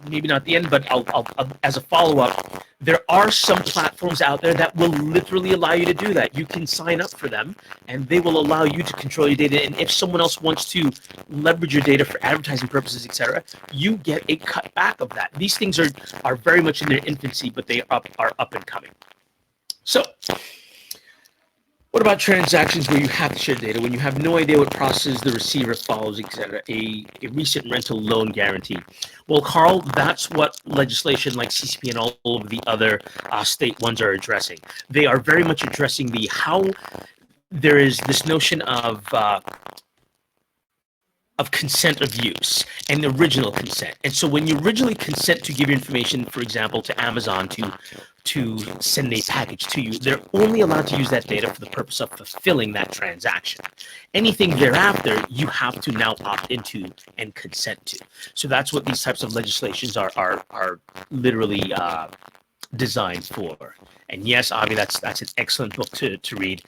maybe not at the end, but I'll as a follow-up. There are some platforms out there that will literally allow you to do that. You can sign up for them, and they will allow you to control your data. And if someone else wants to leverage your data for advertising purposes, etc., you get a cut back of that. These things are very much in their infancy, but they are up and coming. So, what about transactions where you have to share data when you have no idea what process the receiver follows, etc.? A recent rental loan guarantee. Well, Carl, that's what legislation like CCP and all of the other state ones are addressing. They are very much addressing the how there is this notion of consent of use and the original consent. And so when you originally consent to give your information, for example, to Amazon to send a package to you, they're only allowed to use that data for the purpose of fulfilling that transaction. Anything thereafter, you have to now opt into and consent to. So that's what these types of legislations are literally designed for. And yes, Avi, that's an excellent book to read.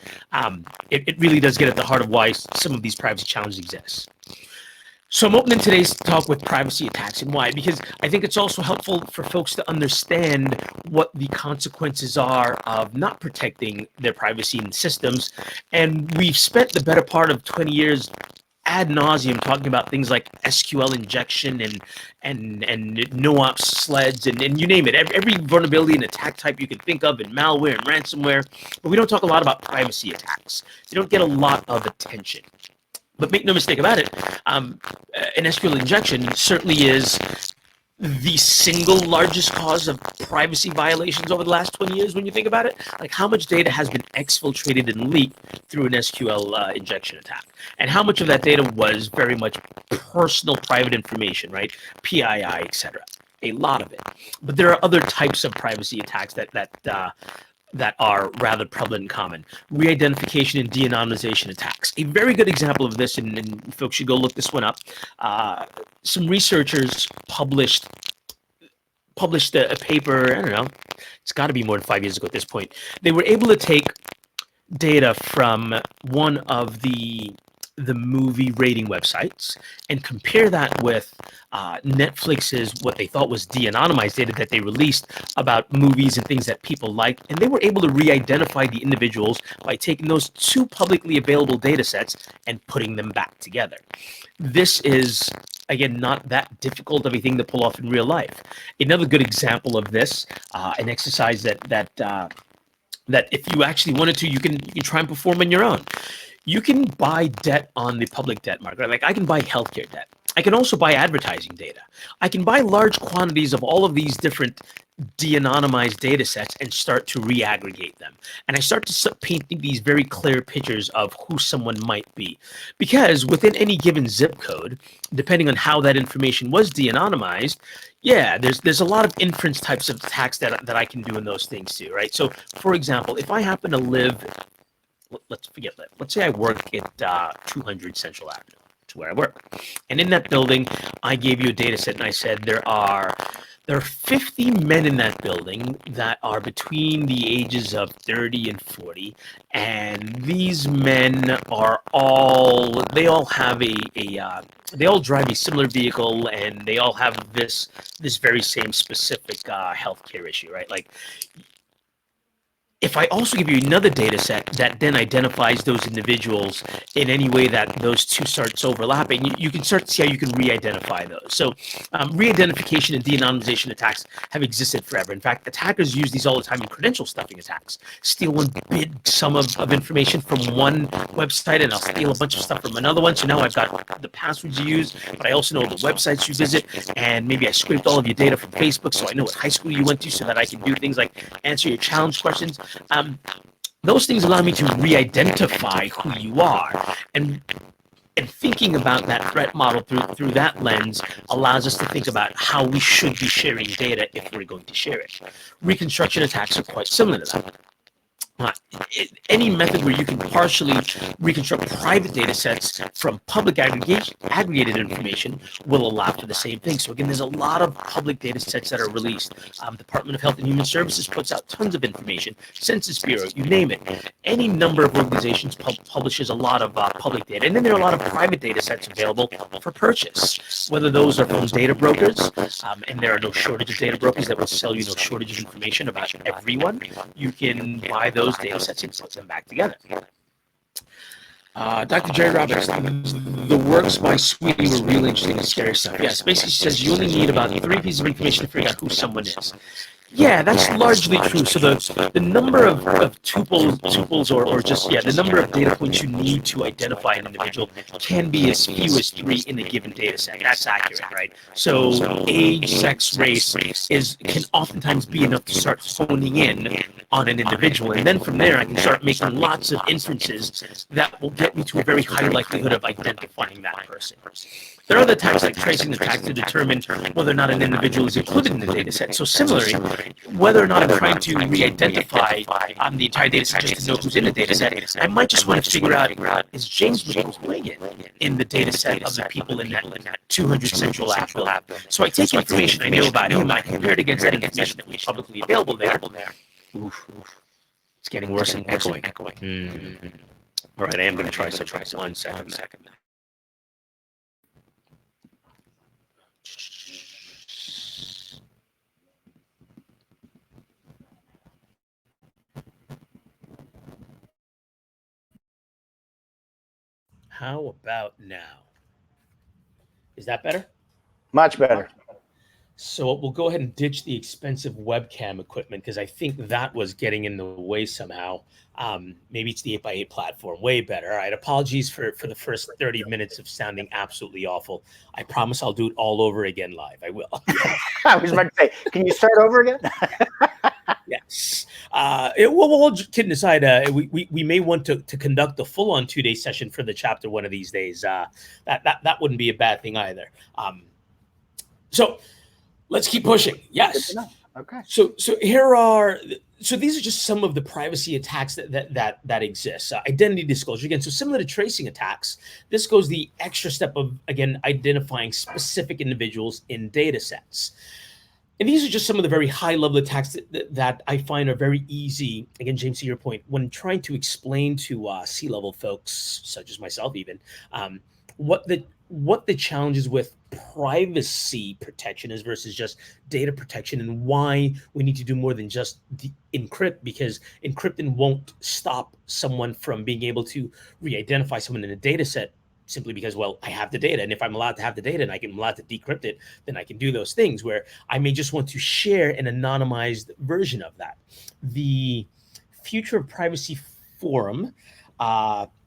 It really does get at the heart of why some of these privacy challenges exist. So I'm opening today's talk with privacy attacks and why, because I think it's also helpful for folks to understand what the consequences are of not protecting their privacy in systems. And we've spent the better part of 20 years ad nauseum talking about things like SQL injection and no-ops sleds and you name it, every vulnerability and attack type you can think of, and malware and ransomware. But we don't talk a lot about privacy attacks. They don't get a lot of attention. But make no mistake about it, an SQL injection certainly is the single largest cause of privacy violations over the last 20 years when you think about it. Like how much data has been exfiltrated and leaked through an SQL injection attack, and how much of that data was very much personal private information, right? PII, etc. A lot of it. But there are other types of privacy attacks that are rather prevalent and common. Re-identification and de-anonymization attacks. A very good example of this, and folks should go look this one up. Some researchers published a paper, I don't know, it's got to be more than 5 years ago at this point. They were able to take data from one of the movie rating websites and compare that with Netflix's what they thought was de-anonymized data that they released about movies and things that people liked, and they were able to re-identify the individuals by taking those two publicly available data sets and putting them back together. This is, again, not that difficult of a thing to pull off in real life. Another good example of this, an exercise that if you actually wanted to, you can try and perform on your own. You can buy debt on the public debt market. Like I can buy healthcare debt. I can also buy advertising data. I can buy large quantities of all of these different de-anonymized data sets and start to re-aggregate them. And I start to paint these very clear pictures of who someone might be. Because within any given zip code, depending on how that information was de-anonymized, yeah, there's a lot of inference types of attacks that I can do in those things too, right? So for example, if I happen to live, let's say I work at 200 Central Avenue, to where I work. And in that building, I gave you a data set and I said there are 50 men in that building that are between the ages of 30 and 40. And these men are they all have they all drive a similar vehicle, and they all have this very same specific healthcare issue, right? Like, if I also give you another data set that then identifies those individuals in any way that those two starts overlapping, you can start to see how you can re-identify those. So re-identification and de-anonymization attacks have existed forever. In fact, attackers use these all the time in credential stuffing attacks. Steal one big sum of information from one website, and I'll steal a bunch of stuff from another one. So now I've got the passwords you use, but I also know the websites you visit, and maybe I scraped all of your data from Facebook, so I know what high school you went to, so that I can do things like answer your challenge questions. Those things allow me to re-identify who you are, and thinking about that threat model through that lens allows us to think about how we should be sharing data if we're going to share it. Reconstruction attacks are quite similar to that. Any method where you can partially reconstruct private data sets from public aggregated information will allow for the same thing. So again, there's a lot of public data sets that are released. Department of Health and Human Services puts out tons of information. Census Bureau, you name it. Any number of organizations publishes a lot of public data. And then there are a lot of private data sets available for purchase, whether those are from data brokers, and there are no shortage of data brokers that will sell you no shortage of information about everyone. You can buy those data sets and put them back together. Dr. Jerry Roberts, the works by Sweeney were really interesting and scary stuff. Yes, basically she says you only need about 3 pieces of information to figure out who someone is. Yeah, that's largely true. So the number of tuples or just, the number of data points you need to identify an individual can be as few as 3 in a given data set. That's accurate, right? So age, sex, race can oftentimes be enough to start honing in on an individual. And then from there, I can start making lots of inferences that will get me to a very high likelihood of identifying that person. There are other attacks like tracing attacks to determine whether or not an individual is included in the data set. So similarly, whether or not I'm trying to re-identify the entire data set just to know who's in the data set, I might just want to figure out, is James McQuiggan in the data set of the people in that 200 Central App building? So I take information I know about him, I compare it against that information that was publicly available there. Oof. It's getting worse and echoing. All right, I am going to try some. 1 second. How about now? Is that better? Much better. So we'll go ahead and ditch the expensive webcam equipment because I think that was getting in the way somehow. Maybe it's the 8x8 platform, way better. All right, apologies for the first 30 minutes of sounding absolutely awful. I promise I'll do it all over again live. I will. I was about to say, can you start over again? Yes. Well, kidding aside, we may want to conduct a full-on 2-day session for the chapter one of these days. That wouldn't be a bad thing either. So let's keep pushing. Yes. Okay. So these are just some of the privacy attacks that exist. Identity disclosure, again, so similar to tracing attacks, this goes the extra step of, again, identifying specific individuals in data sets. And these are just some of the very high-level attacks that I find are very easy. Again, James, to your point, when trying to explain to C-level folks, such as myself even, what the challenges with privacy protection is versus just data protection, and why we need to do more than just encrypt, because encrypting won't stop someone from being able to re-identify someone in a data set simply because, well, I have the data. And if I'm allowed to have the data and I'm allowed to decrypt it, then I can do those things where I may just want to share an anonymized version of that. The Future of Privacy Forum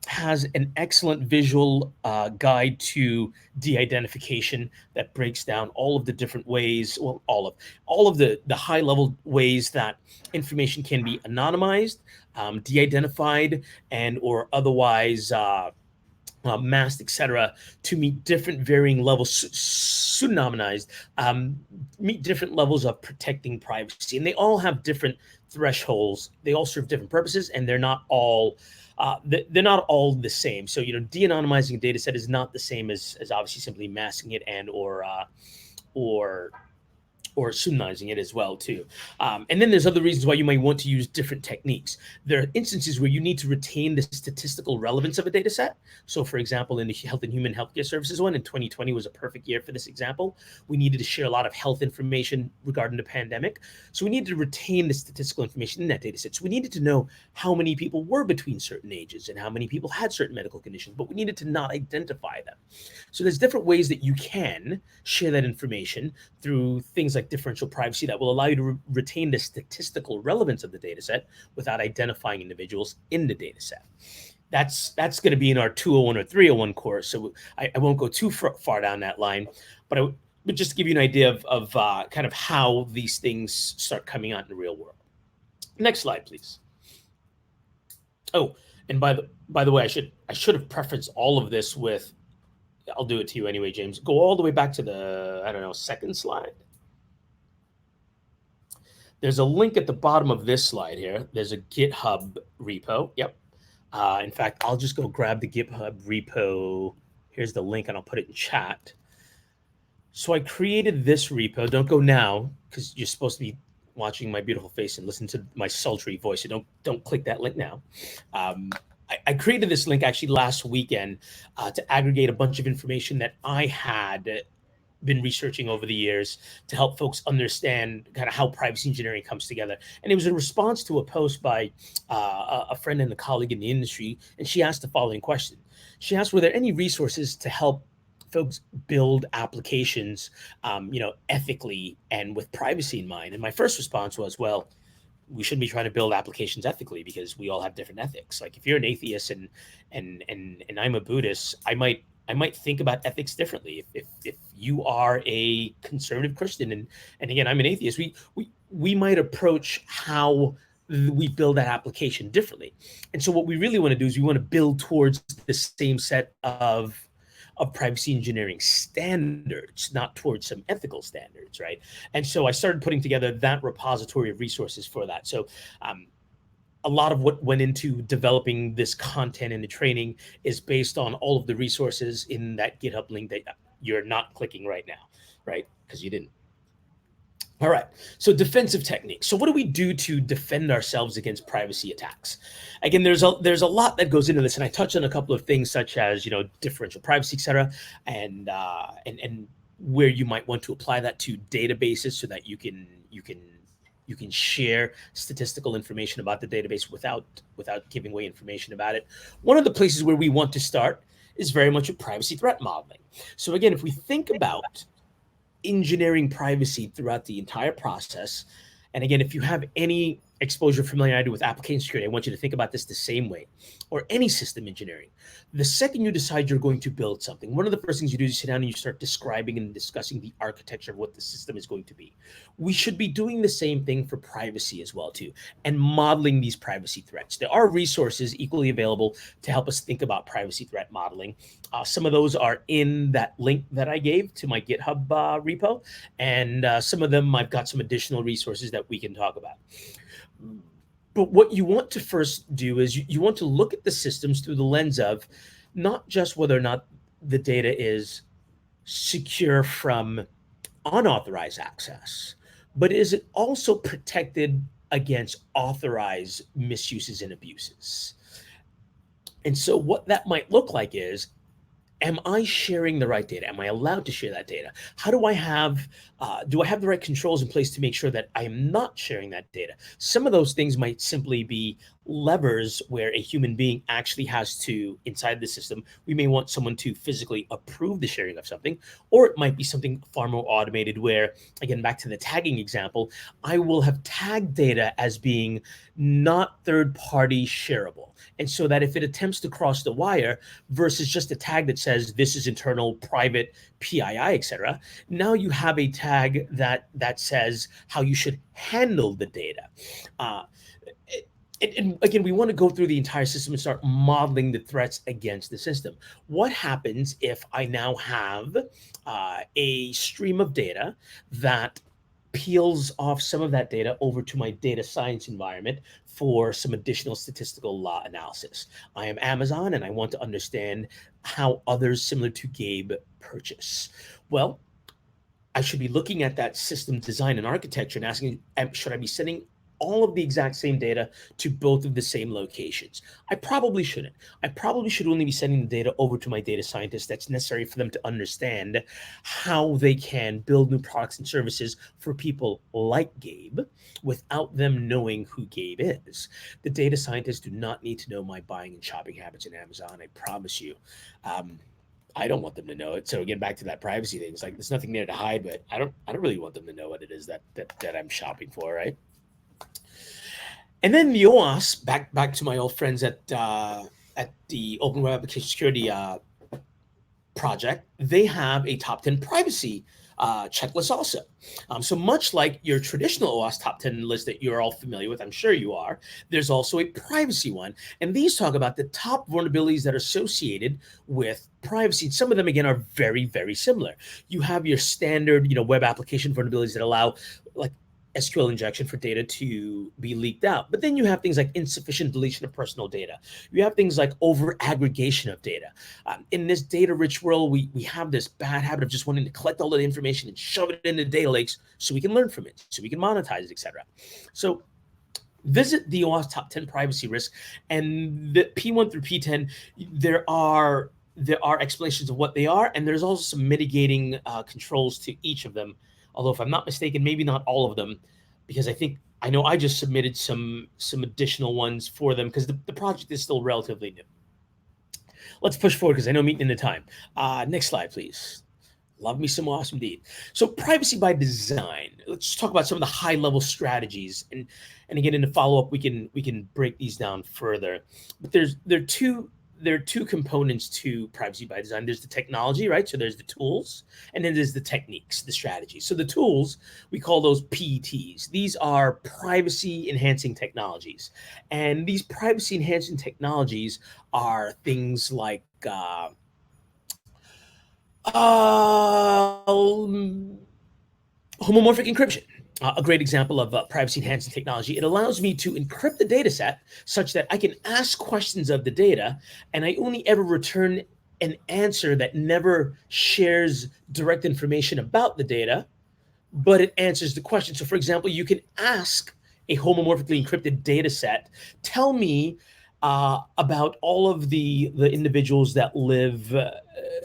has an excellent visual guide to de-identification that breaks down all of the different ways, well, all of the high-level ways that information can be anonymized, de-identified, and or otherwise masked, etc., to meet different varying levels, pseudonymized, meet different levels of protecting privacy. And they all have different thresholds. They all serve different purposes, and they're not all the same. So, de-anonymizing a data set is not the same as obviously simply masking it and or pseudonymizing it as well too. And then there's other reasons why you might want to use different techniques. There are instances where you need to retain the statistical relevance of a data set. So for example, in the Health and Human Healthcare Services one, in 2020 was a perfect year for this example. We needed to share a lot of health information regarding the pandemic. So we needed to retain the statistical information in that data set. So we needed to know how many people were between certain ages and how many people had certain medical conditions, but we needed to not identify them. So there's different ways that you can share that information through things like differential privacy that will allow you to retain the statistical relevance of the data set without identifying individuals in the data set. That's going to be in our 201 or 301 course, so I won't go too far down that line, but just to give you an idea of kind of how these things start coming out in the real world. Next slide, please. Oh, and by the way, I should have prefaced all of this with, I'll do it to you anyway, James. Go all the way back to the, second slide. There's a link at the bottom of this slide here. There's a GitHub repo. Yep. In fact, I'll just go grab the GitHub repo. Here's the link, and I'll put it in chat. So I created this repo. Don't go now, because you're supposed to be watching my beautiful face and listen to my sultry voice. So don't click that link now. I created this link actually last weekend to aggregate a bunch of information that I had been researching over the years to help folks understand kind of how privacy engineering comes together. And it was in response to a post by a friend and a colleague in the industry, and she asked the following question. She asked, were there any resources to help folks build applications, ethically and with privacy in mind? And my first response was, well, we shouldn't be trying to build applications ethically because we all have different ethics. Like if you're an atheist and I'm a Buddhist, I might think about ethics differently. If you are a conservative Christian and again, I'm an atheist, we might approach how we build that application differently. And so what we really want to do is we want to build towards the same set of privacy engineering standards, not towards some ethical standards, right? And so I started putting together that repository of resources for that. So a lot of what went into developing this content and the training is based on all of the resources in that GitHub link that you're not clicking right now, right? Because you didn't. All right, so defensive techniques. So what do we do to defend ourselves against privacy attacks? Again, there's a lot that goes into this, and I touched on a couple of things such as differential privacy, et cetera, and where you might want to apply that to databases so that you can share statistical information about the database without giving away information about it. One of the places where we want to start is very much with privacy threat modeling. So again, if we think about engineering privacy throughout the entire process. And again, if you have any exposure familiarity with application security, I want you to think about this the same way, or any system engineering. The second you decide you're going to build something, one of the first things you do is you sit down and you start describing and discussing the architecture of what the system is going to be. We should be doing the same thing for privacy as well too, and modeling these privacy threats. There are resources equally available to help us think about privacy threat modeling. Some of those are in that link that I gave to my GitHub repo, and some of them I've got some additional resources that we can talk about. But what you want to first do is you want to look at the systems through the lens of not just whether or not the data is secure from unauthorized access, but is it also protected against authorized misuses and abuses? And so what that might look like is, am I sharing the right data? Am I allowed to share that data? How do I have the right controls in place to make sure that I am not sharing that data? Some of those things might simply be levers where a human being actually has to, inside the system, we may want someone to physically approve the sharing of something, or it might be something far more automated where, again, back to the tagging example, I will have tagged data as being not third-party shareable. And so that if it attempts to cross the wire versus just a tag that says this is internal, private, PII, etc., now you have a tag that says how you should handle the data. And again, we want to go through the entire system and start modeling the threats against the system. What happens if I now have a stream of data that peels off some of that data over to my data science environment for some additional statistical law analysis? I am Amazon and I want to understand how others similar to Gabe purchase. Well, I should be looking at that system design and architecture and asking, should I be sending all of the exact same data to both of the same locations? I probably shouldn't. I probably should only be sending the data over to my data scientists that's necessary for them to understand how they can build new products and services for people like Gabe without them knowing who Gabe is. The data scientists do not need to know my buying and shopping habits in Amazon, I promise you. I don't want them to know it. So again, back to that privacy thing. It's like there's nothing there to hide, but I don't really want them to know what it is that I'm shopping for, right? And then the OWASP, back to my old friends at the Open Web Application Security project, they have a top 10 privacy checklist also. So much like your traditional OWASP top 10 list that you're all familiar with, I'm sure you are, there's also a privacy one. And these talk about the top vulnerabilities that are associated with privacy. And some of them, again, are very, very similar. You have your standard, web application vulnerabilities that allow, like, SQL injection for data to be leaked out. But then you have things like insufficient deletion of personal data. You have things like over aggregation of data. In this data-rich world, we have this bad habit of just wanting to collect all the information and shove it into data lakes so we can learn from it, so we can monetize it, etc. So visit the OWASP top 10 privacy risks, and the P1 through P10, there are explanations of what they are, and there's also some mitigating controls to each of them. Although if I'm not mistaken, maybe not all of them, because I know I just submitted some additional ones for them because the project is still relatively new. Let's push forward because I know I'm eating into time. Next slide, please. Love me some awesome indeed. So privacy by design. Let's talk about some of the high level strategies, and again in the follow up we can break these down further. But there are two components to privacy by design. There's the technology, right? So there's the tools, and then there's the techniques, the strategies. So the tools, we call those PETs. These are privacy enhancing technologies. And these privacy enhancing technologies are things like homomorphic encryption. A great example of privacy enhancing technology. It allows me to encrypt the data set such that I can ask questions of the data and I only ever return an answer that never shares direct information about the data, but it answers the question. So for example, you can ask a homomorphically encrypted data set, tell me about all of the individuals that live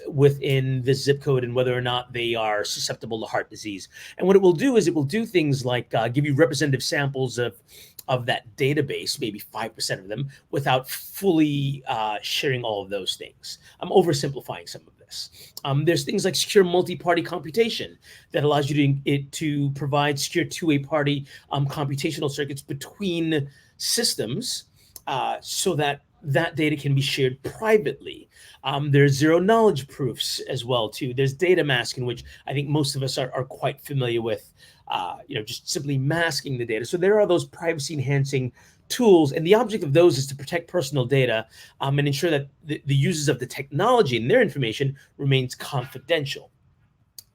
within this zip code and whether or not they are susceptible to heart disease. And what it will do is it will do things like give you representative samples of that database, maybe 5% of them, without fully sharing all of those things. I'm oversimplifying some of this. this. There's things like secure multi-party computation that allows you to provide secure two-way party computational circuits between systems so that data can be shared privately. There's zero knowledge proofs as well too. There's data masking, which I think most of us are quite familiar with, just simply masking the data. So there are those privacy enhancing tools, and the object of those is to protect personal data and ensure that the users of the technology and their information remains confidential.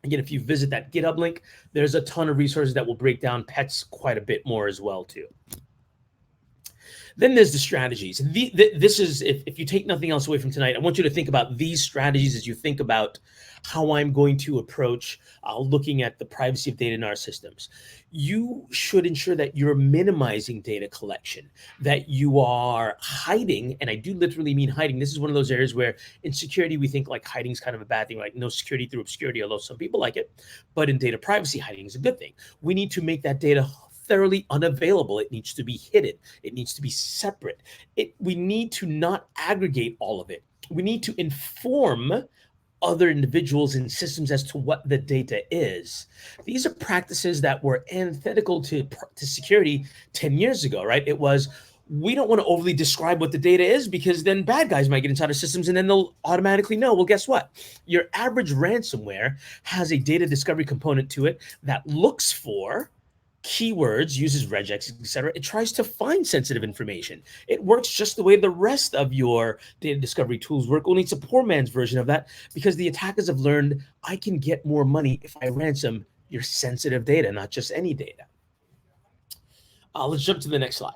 Again, if you visit that GitHub link, there's a ton of resources that will break down pets quite a bit more as well too. Then there's the strategies. This is, if you take nothing else away from tonight, I want you to think about these strategies as you think about how I'm going to approach looking at the privacy of data in our systems. You should ensure that you're minimizing data collection, that you are hiding, and I do literally mean hiding. This is one of those areas where in security, we think like hiding is kind of a bad thing, like no security through obscurity, although some people like it. But in data privacy, hiding is a good thing. We need to make that data thoroughly unavailable. It needs to be hidden. It needs to be separate. We need to not aggregate all of it. We need to inform other individuals and systems as to what the data is. These are practices that were antithetical to security 10 years ago, right? It was, we don't want to overly describe what the data is because then bad guys might get inside our systems and then they'll automatically know. Well, guess what? Your average ransomware has a data discovery component to it that looks for keywords, uses regex, etc. It tries to find sensitive information. It works just the way the rest of your data discovery tools work, only it's a poor man's version of that because the attackers have learned I can get more money if I ransom your sensitive data, not just any data. Let's jump to the next slide.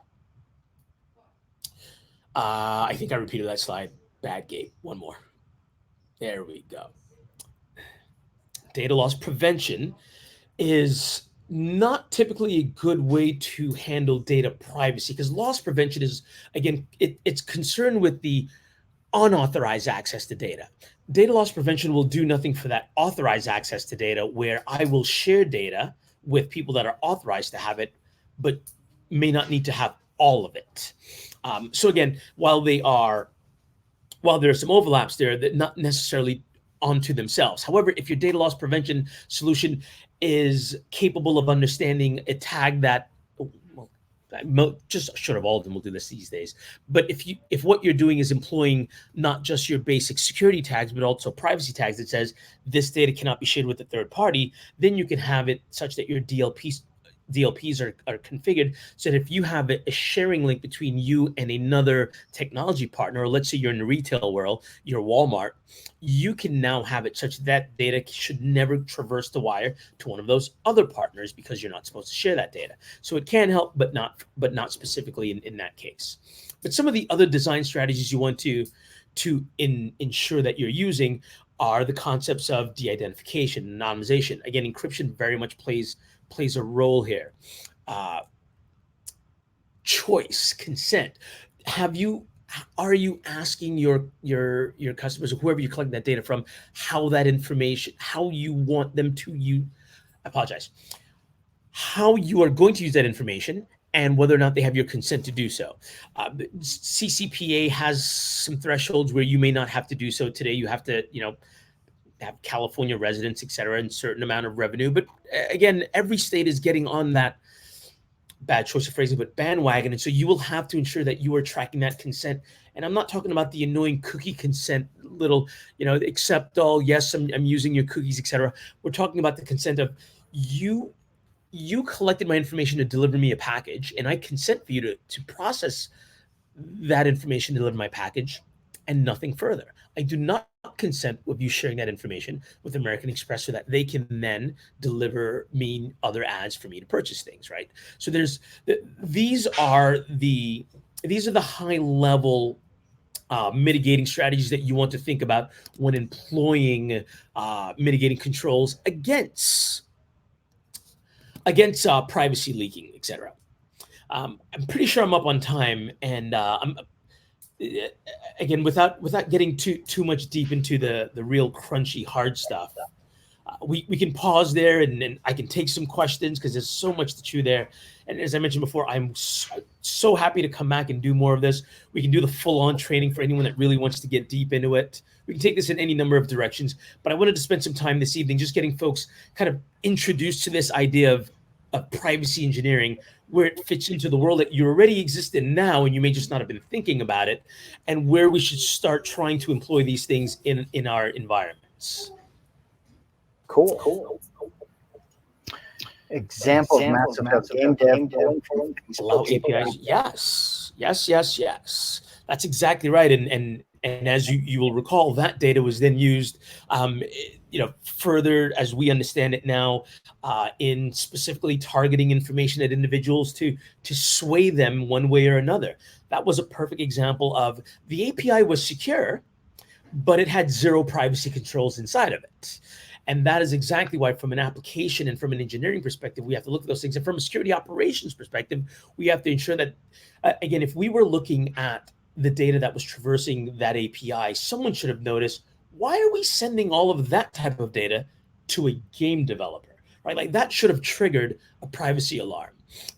I think I repeated that slide. Bad Gabe. One more. There we go. Data loss prevention is not typically a good way to handle data privacy because loss prevention is, again, it's concerned with the unauthorized access to data. Data loss prevention will do nothing for that authorized access to data where I will share data with people that are authorized to have it, but may not need to have all of it. So again, while there are some overlaps there, that not necessarily onto themselves. However, if your data loss prevention solution is capable of understanding a tag that, just short of all of them will do this these days. But if what you're doing is employing not just your basic security tags, but also privacy tags that says this data cannot be shared with a third party, then you can have it such that your DLPs are configured so that if you have a sharing link between you and another technology partner, or let's say you're in the retail world, you're Walmart, you can now have it such that data should never traverse the wire to one of those other partners because you're not supposed to share that data. So it can help, but not specifically in that case. But some of the other design strategies you want to ensure that you're using are the concepts of de-identification, anonymization. Again, encryption very much plays a role here. Choice, consent. Are you asking your customers or whoever you collect that data from how that information, how you want them to use, how you are going to use that information and whether or not they have your consent to do so. CCPA has some thresholds where you may not have to do so today. You have to, have California residents, et cetera, and certain amount of revenue. But again, every state is getting on that, bad choice of phrasing, but bandwagon. And so you will have to ensure that you are tracking that consent. And I'm not talking about the annoying cookie consent, little, accept all, yes, I'm using your cookies, et cetera. We're talking about the consent of you collected my information to deliver me a package, and I consent for you to process that information, deliver my package, and nothing further. I do not consent with you sharing that information with American Express so that they can then deliver me other ads for me to purchase things, right? So these are the high level mitigating strategies that you want to think about when employing mitigating controls against privacy leaking, et cetera. I'm pretty sure I'm up on time, and I'm again, without getting too much deep into the real crunchy hard stuff, we can pause there and I can take some questions because there's so much to chew there. And as I mentioned before, I'm so happy to come back and do more of this. We can do the full-on training for anyone that really wants to get deep into it. We can take this in any number of directions, but I wanted to spend some time this evening just getting folks kind of introduced to this idea of privacy engineering, where it fits into the world that you already exist in now, and you may just not have been thinking about it, and where we should start trying to employ these things in our environments. Cool. Examples, massive game dev. Allow APIs. Yes. That's exactly right. And as you will recall, that data was then used, further as we understand it now, in specifically targeting information at individuals to sway them one way or another. That was a perfect example of the API was secure, but it had zero privacy controls inside of it. And that is exactly why, from an application and from an engineering perspective, we have to look at those things. And from a security operations perspective, we have to ensure that, again, if we were looking at the data that was traversing that API, someone should have noticed, why are we sending all of that type of data to a game developer, right? Like that should have triggered a privacy alarm.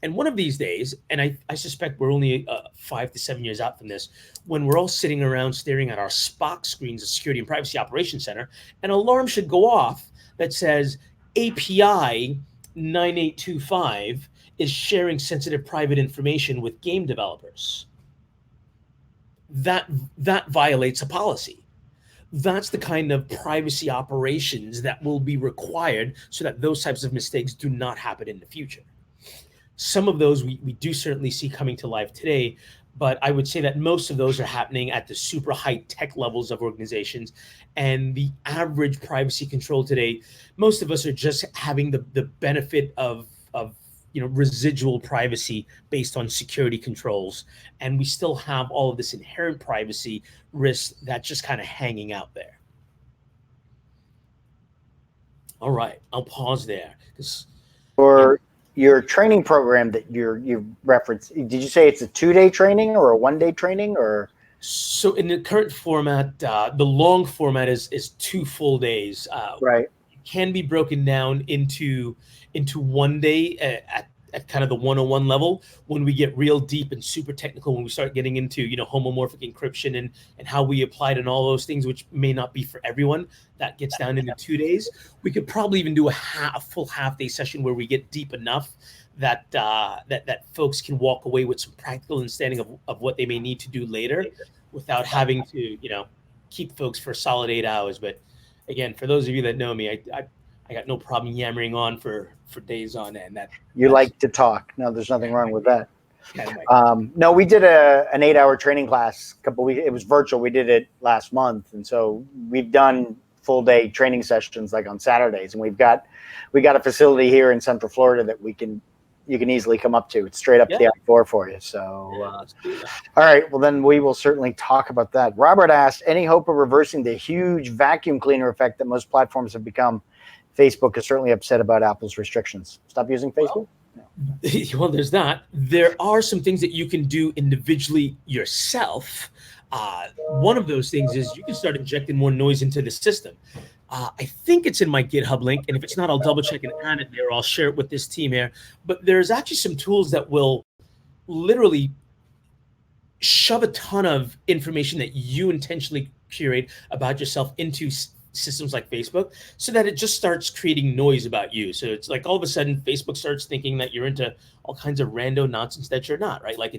And one of these days, and I suspect we're only 5 to 7 years out from this, when we're all sitting around staring at our Spock screens at Security and Privacy Operations Center, an alarm should go off that says API 9825 is sharing sensitive private information with game developers. That violates a policy. That's the kind of privacy operations that will be required so that those types of mistakes do not happen in the future. Some of those we do certainly see coming to life today, but I would say that most of those are happening at the super high tech levels of organizations. And the average privacy control today, most of us are just having the benefit of residual privacy based on security controls. And we still have all of this inherent privacy risk that's just kind of hanging out there. All right, I'll pause there. For your training program that you referenced, did you say it's a 2-day training or a 1-day training, or? So in the current format, the long format is 2 full days. Right. It can be broken down into 1 day at kind of the 101 level. When we get real deep and super technical, when we start getting into homomorphic encryption and how we apply it and all those things, which may not be for everyone, that gets down into 2 days. We could probably even do a full half-day session where we get deep enough that that folks can walk away with some practical understanding of what they may need to do later, without having to keep folks for a solid 8 hours. But again, for those of you that know me, I got no problem yammering on for days on end. You like to talk. No, there's nothing wrong with that. No, we did an 8-hour training class a couple weeks. It was virtual. We did it last month, and so we've done full day training sessions like on Saturdays, and we got a facility here in Central Florida that you can easily come up to. It's straight up to the I-4 for you. So, all right. Well, then we will certainly talk about that. Robert asked, any hope of reversing the huge vacuum cleaner effect that most platforms have become? Facebook is certainly upset about Apple's restrictions. Stop using Facebook? Well, there's that. There are some things that you can do individually yourself. One of those things is you can start injecting more noise into the system. I think it's in my GitHub link, and if it's not, I'll double check and add it there. I'll share it with this team here. But there's actually some tools that will literally shove a ton of information that you intentionally curate about yourself into systems like Facebook, so that it just starts creating noise about you. So it's like all of a sudden Facebook starts thinking that you're into all kinds of rando nonsense that you're not, right? Like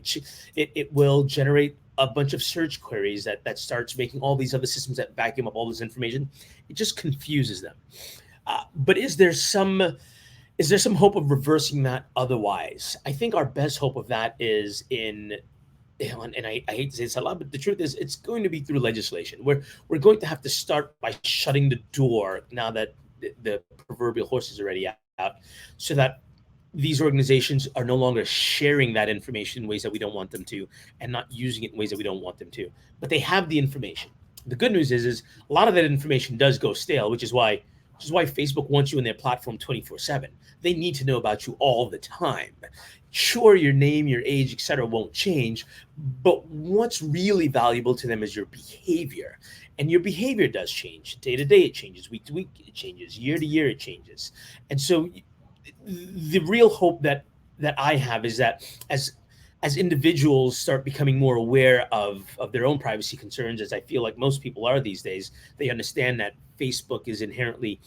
it will generate a bunch of search queries that starts making all these other systems that vacuum up all this information. It just confuses them. But is there some hope of reversing that otherwise? I think our best hope of that is in, and I hate to say this a lot, but the truth is it's going to be through legislation. We're going to have to start by shutting the door now that the proverbial horse is already out, so that these organizations are no longer sharing that information in ways that we don't want them to, and not using it in ways that we don't want them to. But they have the information. The good news is a lot of that information does go stale, which is why Facebook wants you in their platform 24/7. They need to know about you all the time. Sure, your name, your age, etc. won't change, but what's really valuable to them is your behavior. And your behavior does change. Day to day it changes, week to week it changes, year to year it changes. And so the real hope that that I have is that as individuals start becoming more aware of their own privacy concerns, as I feel like most people are these days, they understand that Facebook is inherently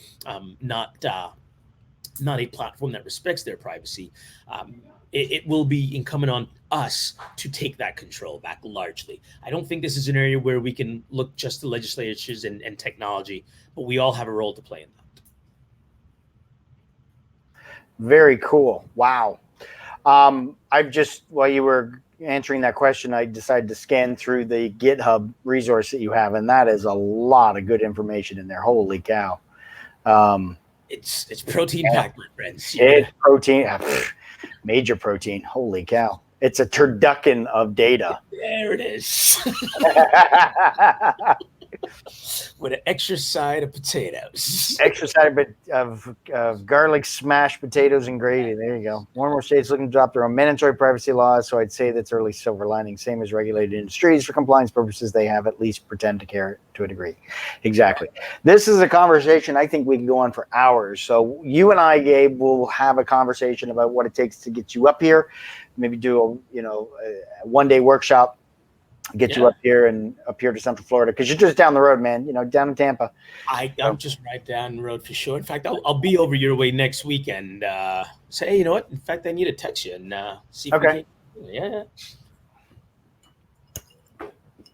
not a platform that respects their privacy. It will be incumbent on us to take that control back largely. I don't think this is an area where we can look just to legislatures and technology, but we all have a role to play in that. Very cool. Wow. I've just, while you were answering that question, I decided to scan through the GitHub resource that you have, and that is a lot of good information in there. Holy cow. It's protein packed, my friends. It's protein, major protein. Holy cow. It's a turducken of data. There it is. With an extra side of potatoes. Extra side of garlic smashed potatoes and gravy. There you go. More and more states looking to drop their own mandatory privacy laws, so I'd say that's early silver lining. Same as regulated industries. For compliance purposes, they have at least pretend to care to a degree. Exactly. This is a conversation I think we can go on for hours. So you and I, Gabe, will have a conversation about what it takes to get you up here. Maybe do a one-day workshop. Get you up here to Central Florida, because you're just down the road, man. Down in Tampa. I'm just right down the road for sure. In fact, I'll be over your way next weekend. Say, hey, you know what? In fact, I need to text you and see. If Okay. Yeah.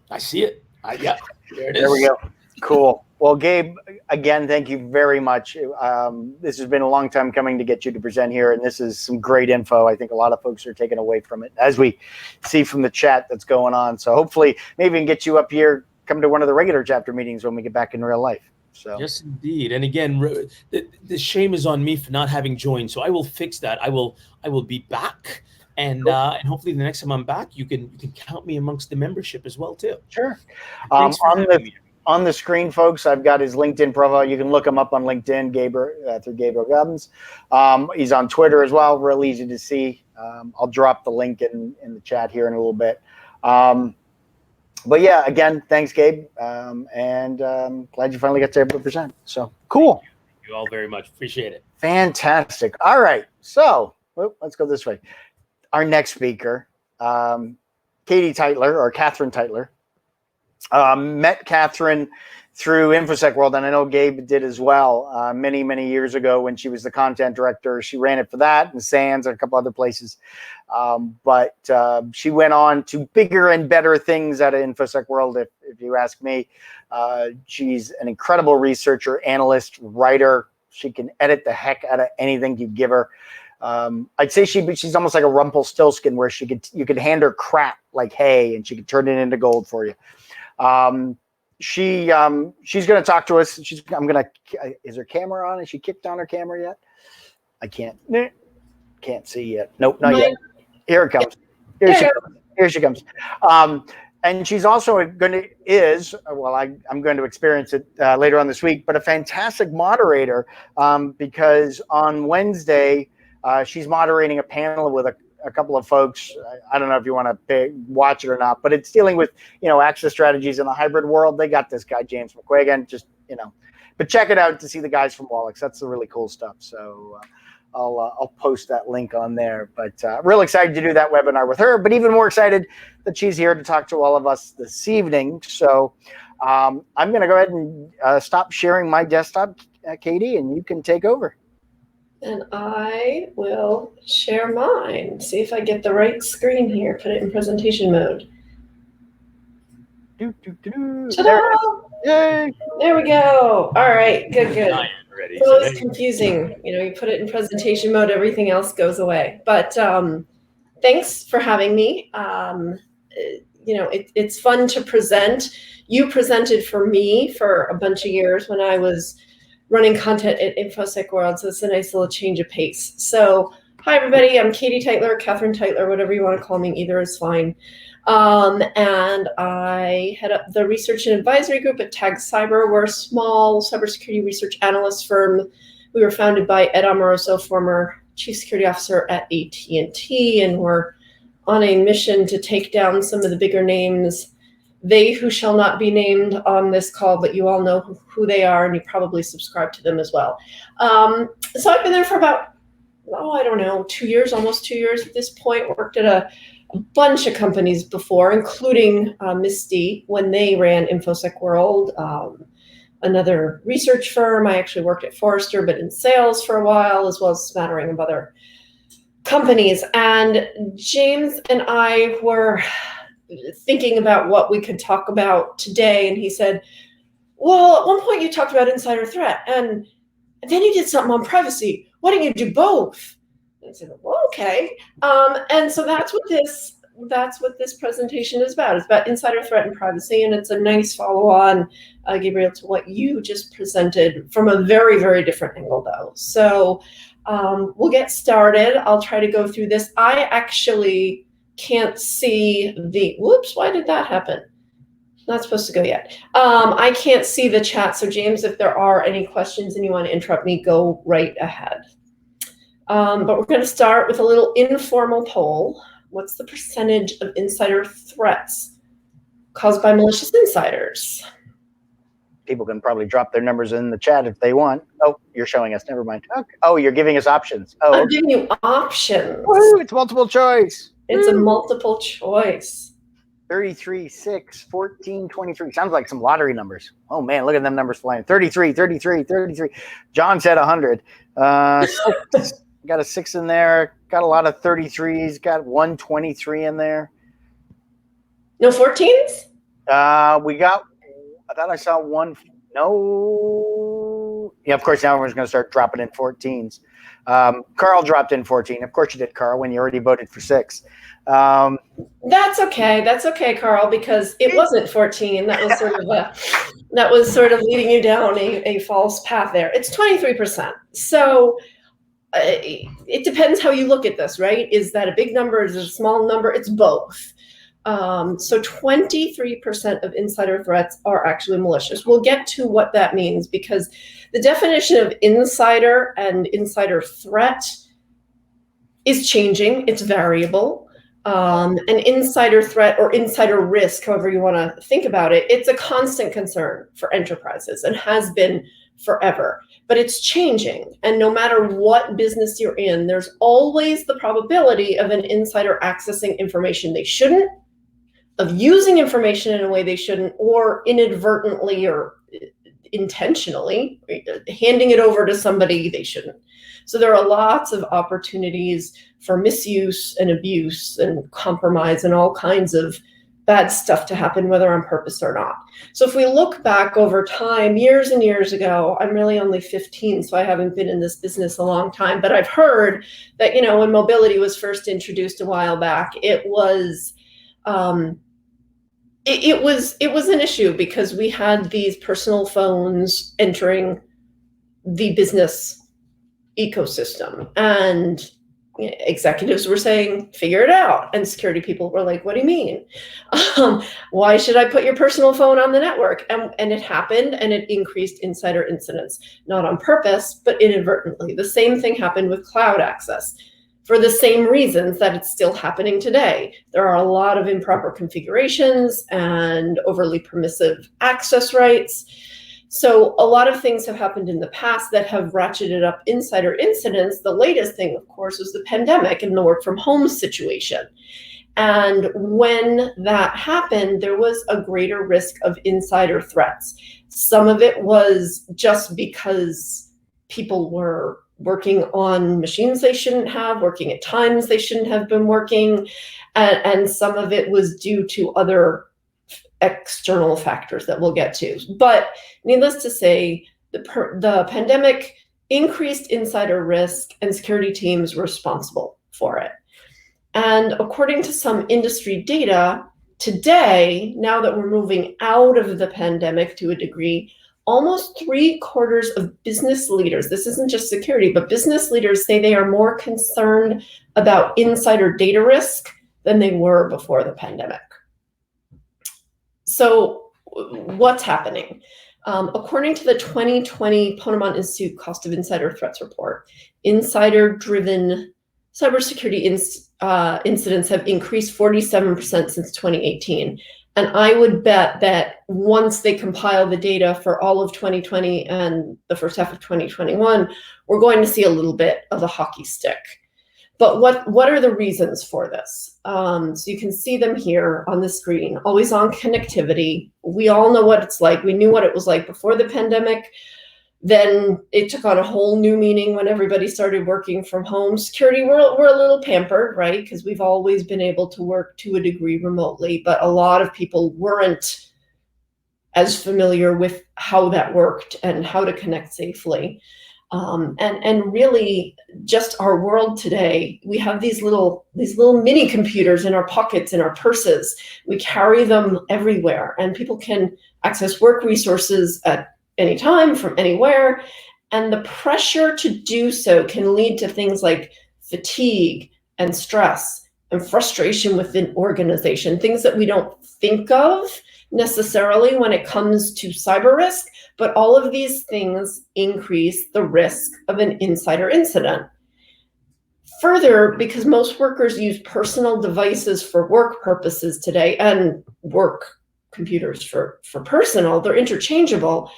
I see it. Yeah. There it is. There we go. Cool. Well, Gabe, again, thank you very much. This has been a long time coming to get you to present here, and this is some great info. I think a lot of folks are taking away from it, as we see from the chat that's going on. So hopefully maybe we can get you up here, come to one of the regular chapter meetings when we get back in real life. So yes, indeed. And again, the shame is on me for not having joined. So I will fix that. I will be back. And cool. And hopefully the next time I'm back, you can count me amongst the membership as well, too. Sure. Thanks for having me. On the screen, folks, I've got his LinkedIn profile. You can look him up on LinkedIn, through Gabriel Gumbs. He's on Twitter as well, real easy to see. I'll drop the link in the chat here in a little bit. But yeah, again, thanks, Gabe. And glad you finally got to able to present. So cool. Thank you all very much. Appreciate it. Fantastic. All right. So let's go this way. Our next speaker, Katie Teitler, or Catherine Teitler. Met Catherine through InfoSec World, and I know Gabe did as well, many, many years ago when she was the content director. She ran it for that and Sands and a couple other places. But she went on to bigger and better things at InfoSec World, if you ask me. She's an incredible researcher, analyst, writer. She can edit the heck out of anything you give her. I'd say she's almost like a Rumpelstiltskin, where you could hand her crap like hay and she could turn it into gold for you. She's going to talk to us. Is her camera on? Is she kicked on her camera yet? I can't see yet. Nope, not yet. Here it comes. Here she comes. And she's also I'm going to experience it later on this week, but a fantastic moderator, because on Wednesday, she's moderating a panel with a couple of folks. I don't know if you want to watch it or not, but it's dealing with, access strategies in the hybrid world. They got this guy, James McQuagan, but check it out to see the guys from Wallach. That's the really cool stuff. So I'll post that link on there, but real excited to do that webinar with her, but even more excited that she's here to talk to all of us this evening. So I'm going to go ahead and stop sharing my desktop, Katie, and you can take over. And I will share mine. See if I get the right screen here. Put it in presentation mode. Ta-da! Yay! There we go. All right. Good. Ready, So it's confusing. You put it in presentation mode, everything else goes away. But thanks for having me. It's fun to present. You presented for me for a bunch of years when I was running content at InfoSec World, so it's a nice little change of pace. So, hi everybody, I'm Katie Teitler, Catherine Teitler, whatever you want to call me, either is fine. And I head up the research and advisory group at Tag Cyber. We're a small cybersecurity research analyst firm. We were founded by Ed Amoroso, former chief security officer at AT&T, and we're on a mission to take down some of the bigger names, they who shall not be named on this call, but you all know who they are, and you probably subscribe to them as well. So I've been there for about I don't know, 2 years, almost 2 years at this point. Worked at a bunch of companies before, including Misty when they ran InfoSec World, another research firm. I actually worked at Forrester, but in sales for a while, as well as a smattering of other companies. And James and I were thinking about what we could talk about today. And he said, well, at one point you talked about insider threat, and then you did something on privacy. Why don't you do both? And I said, well, okay. And so that's what this presentation is about. It's about insider threat and privacy, and it's a nice follow-on, Gabriel, to what you just presented from a very, very different angle, though. So we'll get started. I'll try to go through this. I actually can't see the, whoops, why did that happen? Not supposed to go yet. I can't see the chat. So James, if there are any questions and you want to interrupt me, go right ahead. But we're going to start with a little informal poll. What's the percentage of insider threats caused by malicious insiders? People can probably drop their numbers in the chat if they want. Oh, you're showing us. Never mind. Okay. Oh, you're giving us options. Oh, I'm giving you options. woo, it's multiple choice. It's a multiple choice. 33, 6, 14, 23. Sounds like some lottery numbers. Oh, man, look at them numbers flying. 33, 33, 33. John said 100. 6. Got a 6 in there. Got a lot of 33s. Got 123 in there. No 14s? We got, I thought I saw one. No. Yeah, of course, now everyone's going to start dropping in 14s. Carl dropped in 14. Of course you did, Carl, when you already voted for 6. That's okay. That's okay, Carl, because it wasn't 14. That was sort of leading you down a false path there. It's 23%. So it depends how you look at this, right? Is that a big number? Is it a small number? It's both. So 23% of insider threats are actually malicious. We'll get to what that means, because the definition of insider and insider threat is changing. It's variable. An insider threat or insider risk, however you want to think about it, it's a constant concern for enterprises and has been forever. But it's changing. And no matter what business you're in, there's always the probability of an insider accessing information they shouldn't, of using information in a way they shouldn't, or inadvertently or intentionally handing it over to somebody they shouldn't. So there are lots of opportunities for misuse and abuse and compromise and all kinds of bad stuff to happen, whether on purpose or not. So if we look back over time, years and years ago, I'm really only 15, so I haven't been in this business a long time, but I've heard that, when mobility was first introduced a while back, it was an issue because we had these personal phones entering the business ecosystem, and executives were saying, figure it out. And security people were like, what do you mean? Why should I put your personal phone on the network? And it happened, and it increased insider incidents, not on purpose, but inadvertently. The same thing happened with cloud access for the same reasons that it's still happening today. There are a lot of improper configurations and overly permissive access rights. So a lot of things have happened in the past that have ratcheted up insider incidents. The latest thing, of course, was the pandemic and the work from home situation. And when that happened, there was a greater risk of insider threats. Some of it was just because people were working on machines they shouldn't have, working at times they shouldn't have been working. And some of it was due to other external factors that we'll get to. But needless to say, the pandemic increased insider risk, and security teams were responsible for it. And according to some industry data, today, now that we're moving out of the pandemic to a degree, almost 3/4 of business leaders, this isn't just security, but business leaders say they are more concerned about insider data risk than they were before the pandemic. So what's happening? According to the 2020 Ponemon Institute Cost of Insider Threats report, insider-driven cybersecurity incidents have increased 47% since 2018. And I would bet that once they compile the data for all of 2020 and the first half of 2021, we're going to see a little bit of the hockey stick. But what are the reasons for this? So you can see them here on the screen. Always on connectivity. We all know what it's like. We knew what it was like before the pandemic. Then it took on a whole new meaning when everybody started working from home. Security, we're a little pampered, right? Because we've always been able to work to a degree remotely, but a lot of people weren't as familiar with how that worked and how to connect safely. And really, just our world today, we have these little mini computers in our pockets, in our purses. We carry them everywhere, and people can access work resources at any time from anywhere. And the pressure to do so can lead to things like fatigue and stress and frustration within organization, things that we don't think of necessarily when it comes to cyber risk, but all of these things increase the risk of an insider incident. Further, because most workers use personal devices for work purposes today and work computers for personal, they're interchangeable.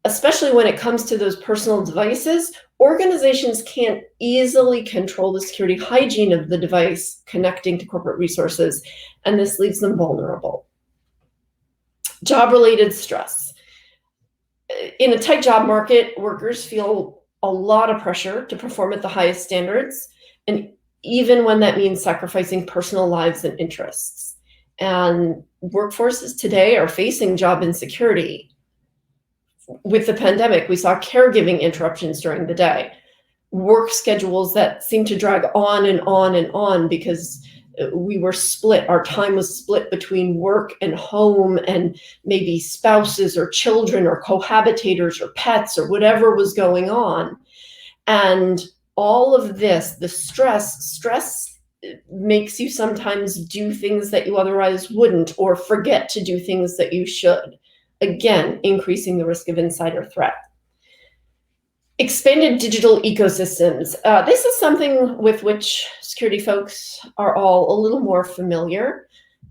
Especially when it comes to those personal devices, organizations can't easily control the security hygiene of the device connecting to corporate resources, and this leaves them vulnerable. Job-related stress. In a tight job market, workers feel a lot of pressure to perform at the highest standards, and even when that means sacrificing personal lives and interests. And workforces today are facing job insecurity. With the pandemic, we saw caregiving interruptions during the day, work schedules that seemed to drag on and on and on because we were split. Our time was split between work and home and maybe spouses or children or cohabitators or pets or whatever was going on. And all of this, the stress makes you sometimes do things that you otherwise wouldn't, or forget to do things that you should. Again, increasing the risk of insider threat. Expanded digital ecosystems. This is something with which security folks are all a little more familiar.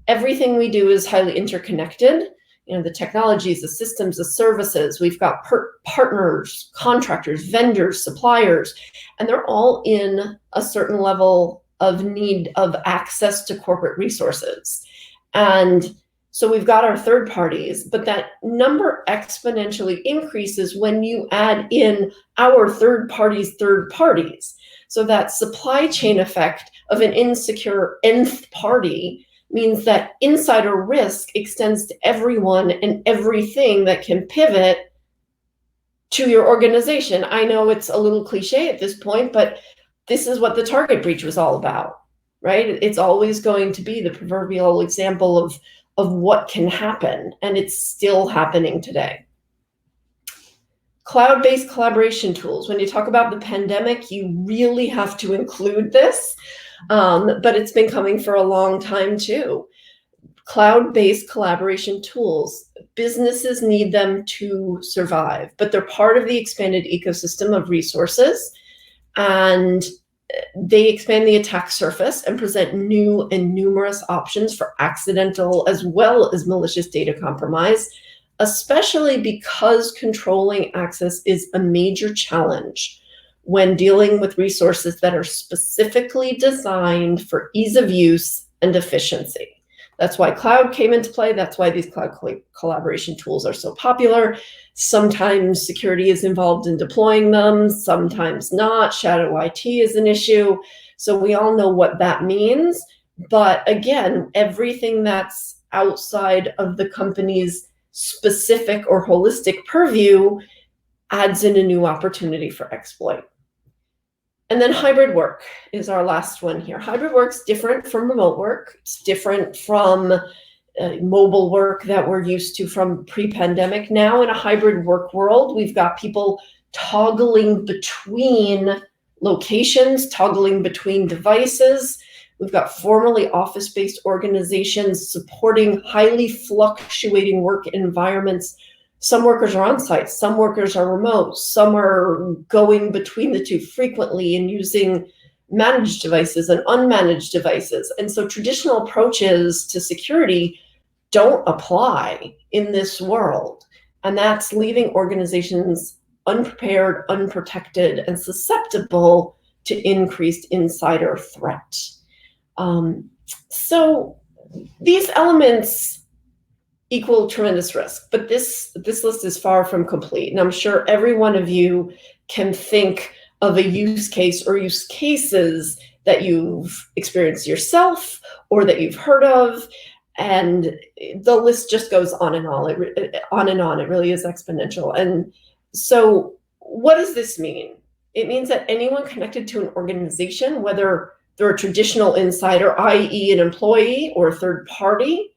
Everything we do is highly interconnected. You know, the technologies, the systems, the services. We've got partners, contractors, vendors, suppliers, and they're all in a certain level of need of access to corporate resources. And so we've got our third parties, but that number exponentially increases when you add in our third parties. So that supply chain effect of an insecure nth party means that insider risk extends to everyone and everything that can pivot to your organization. I know it's a little cliche at this point, but this is what the Target breach was all about, right? It's always going to be the proverbial example of what can happen, and it's still happening today. Cloud-based collaboration tools. When you talk about the pandemic, you really have to include this, but it's been coming for a long time too. Cloud-based collaboration tools. Businesses need them to survive, but they're part of the expanded ecosystem of resources, and they expand the attack surface and present new and numerous options for accidental as well as malicious data compromise, especially because controlling access is a major challenge when dealing with resources that are specifically designed for ease of use and efficiency. That's why cloud came into play. That's why these cloud collaboration tools are so popular. Sometimes security is involved in deploying them, sometimes not. Shadow IT is an issue. So we all know what that means. But again, everything that's outside of the company's specific or holistic purview adds in a new opportunity for exploit. And then hybrid work is our last one here. Hybrid work's different from remote work. It's different from mobile work that we're used to from pre-pandemic. Now in a hybrid work world, we've got people toggling between locations, toggling between devices. We've got formerly office-based organizations supporting highly fluctuating work environments. Some workers are on site, some workers are remote, some are going between the two frequently and using managed devices and unmanaged devices. And so traditional approaches to security don't apply in this world. And that's leaving organizations unprepared, unprotected, and susceptible to increased insider threat. So these elements equal tremendous risk, but this list is far from complete. And I'm sure every one of you can think of a use case or use cases that you've experienced yourself or that you've heard of. And the list just goes on and on. On and on. It really is exponential. And so what does this mean? It means that anyone connected to an organization, whether they're a traditional insider, i.e. an employee or a third party,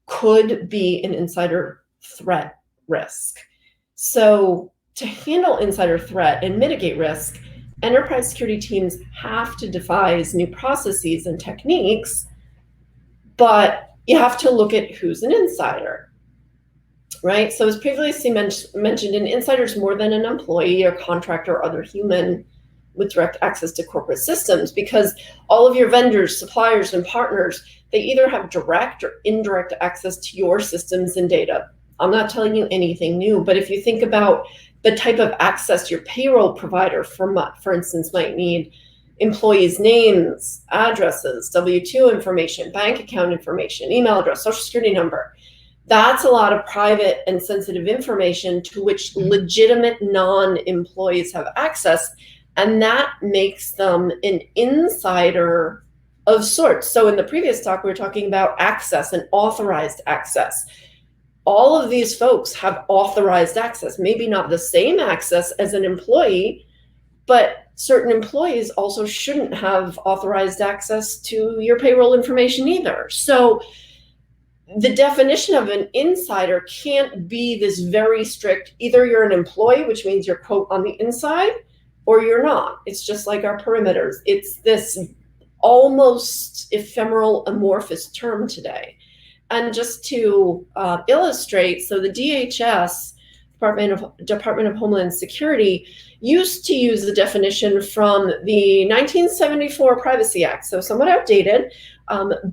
could be an insider threat risk. So to handle insider threat and mitigate risk, enterprise security teams have to devise new processes and techniques, but you have to look at who's an insider, right? So as previously mentioned, an insider is more than an employee or contractor or other human with direct access to corporate systems, because all of your vendors, suppliers, and partners, they either have direct or indirect access to your systems and data. I'm not telling you anything new, but if you think about the type of access your payroll provider, for instance, might need, employees' names, addresses, W-2 information, bank account information, email address, social security number. That's a lot of private and sensitive information to which legitimate non-employees have access, and that makes them an insider of sorts. So in the previous talk, we were talking about access and authorized access. All of these folks have authorized access, maybe not the same access as an employee, but certain employees also shouldn't have authorized access to your payroll information either. So the definition of an insider can't be this very strict, either you're an employee, which means you're, quote, on the inside, or you're not. It's just like our perimeters. It's this almost ephemeral, amorphous term today. And just to illustrate, so the DHS, Department of Homeland Security, used to use the definition from the 1974 Privacy Act, so somewhat outdated,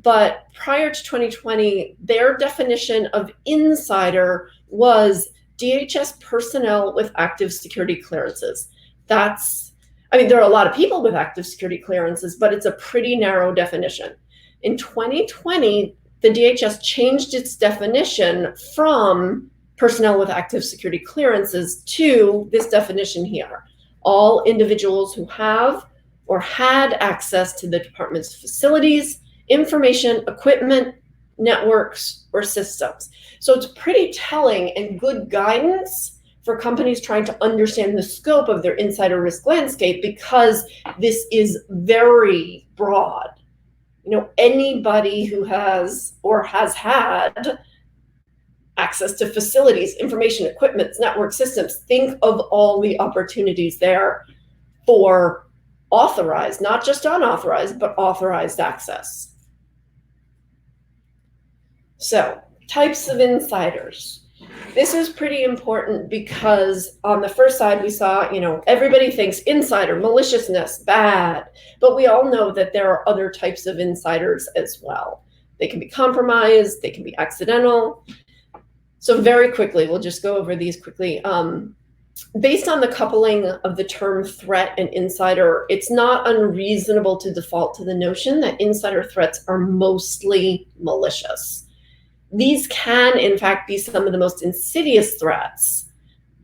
but prior to 2020, their definition of insider was DHS personnel with active security clearances. I mean, there are a lot of people with active security clearances, but it's a pretty narrow definition. In 2020, the DHS changed its definition from personnel with active security clearances to this definition here: all individuals who have or had access to the department's facilities, information, equipment, networks, or systems. So it's pretty telling and good guidance for companies trying to understand the scope of their insider risk landscape, because this is very broad. You know, anybody who has or has had access to facilities, information, equipment, network systems, think of all the opportunities there for authorized, not just unauthorized, but authorized access. So, types of insiders. This is pretty important because on the first side we saw, you know, everybody thinks insider, maliciousness, bad, but we all know that there are other types of insiders as well. They can be compromised, they can be accidental. So very quickly, we'll just go over these quickly. Based on the coupling of the term threat and insider, it's not unreasonable to default to the notion that insider threats are mostly malicious. These can, in fact, be some of the most insidious threats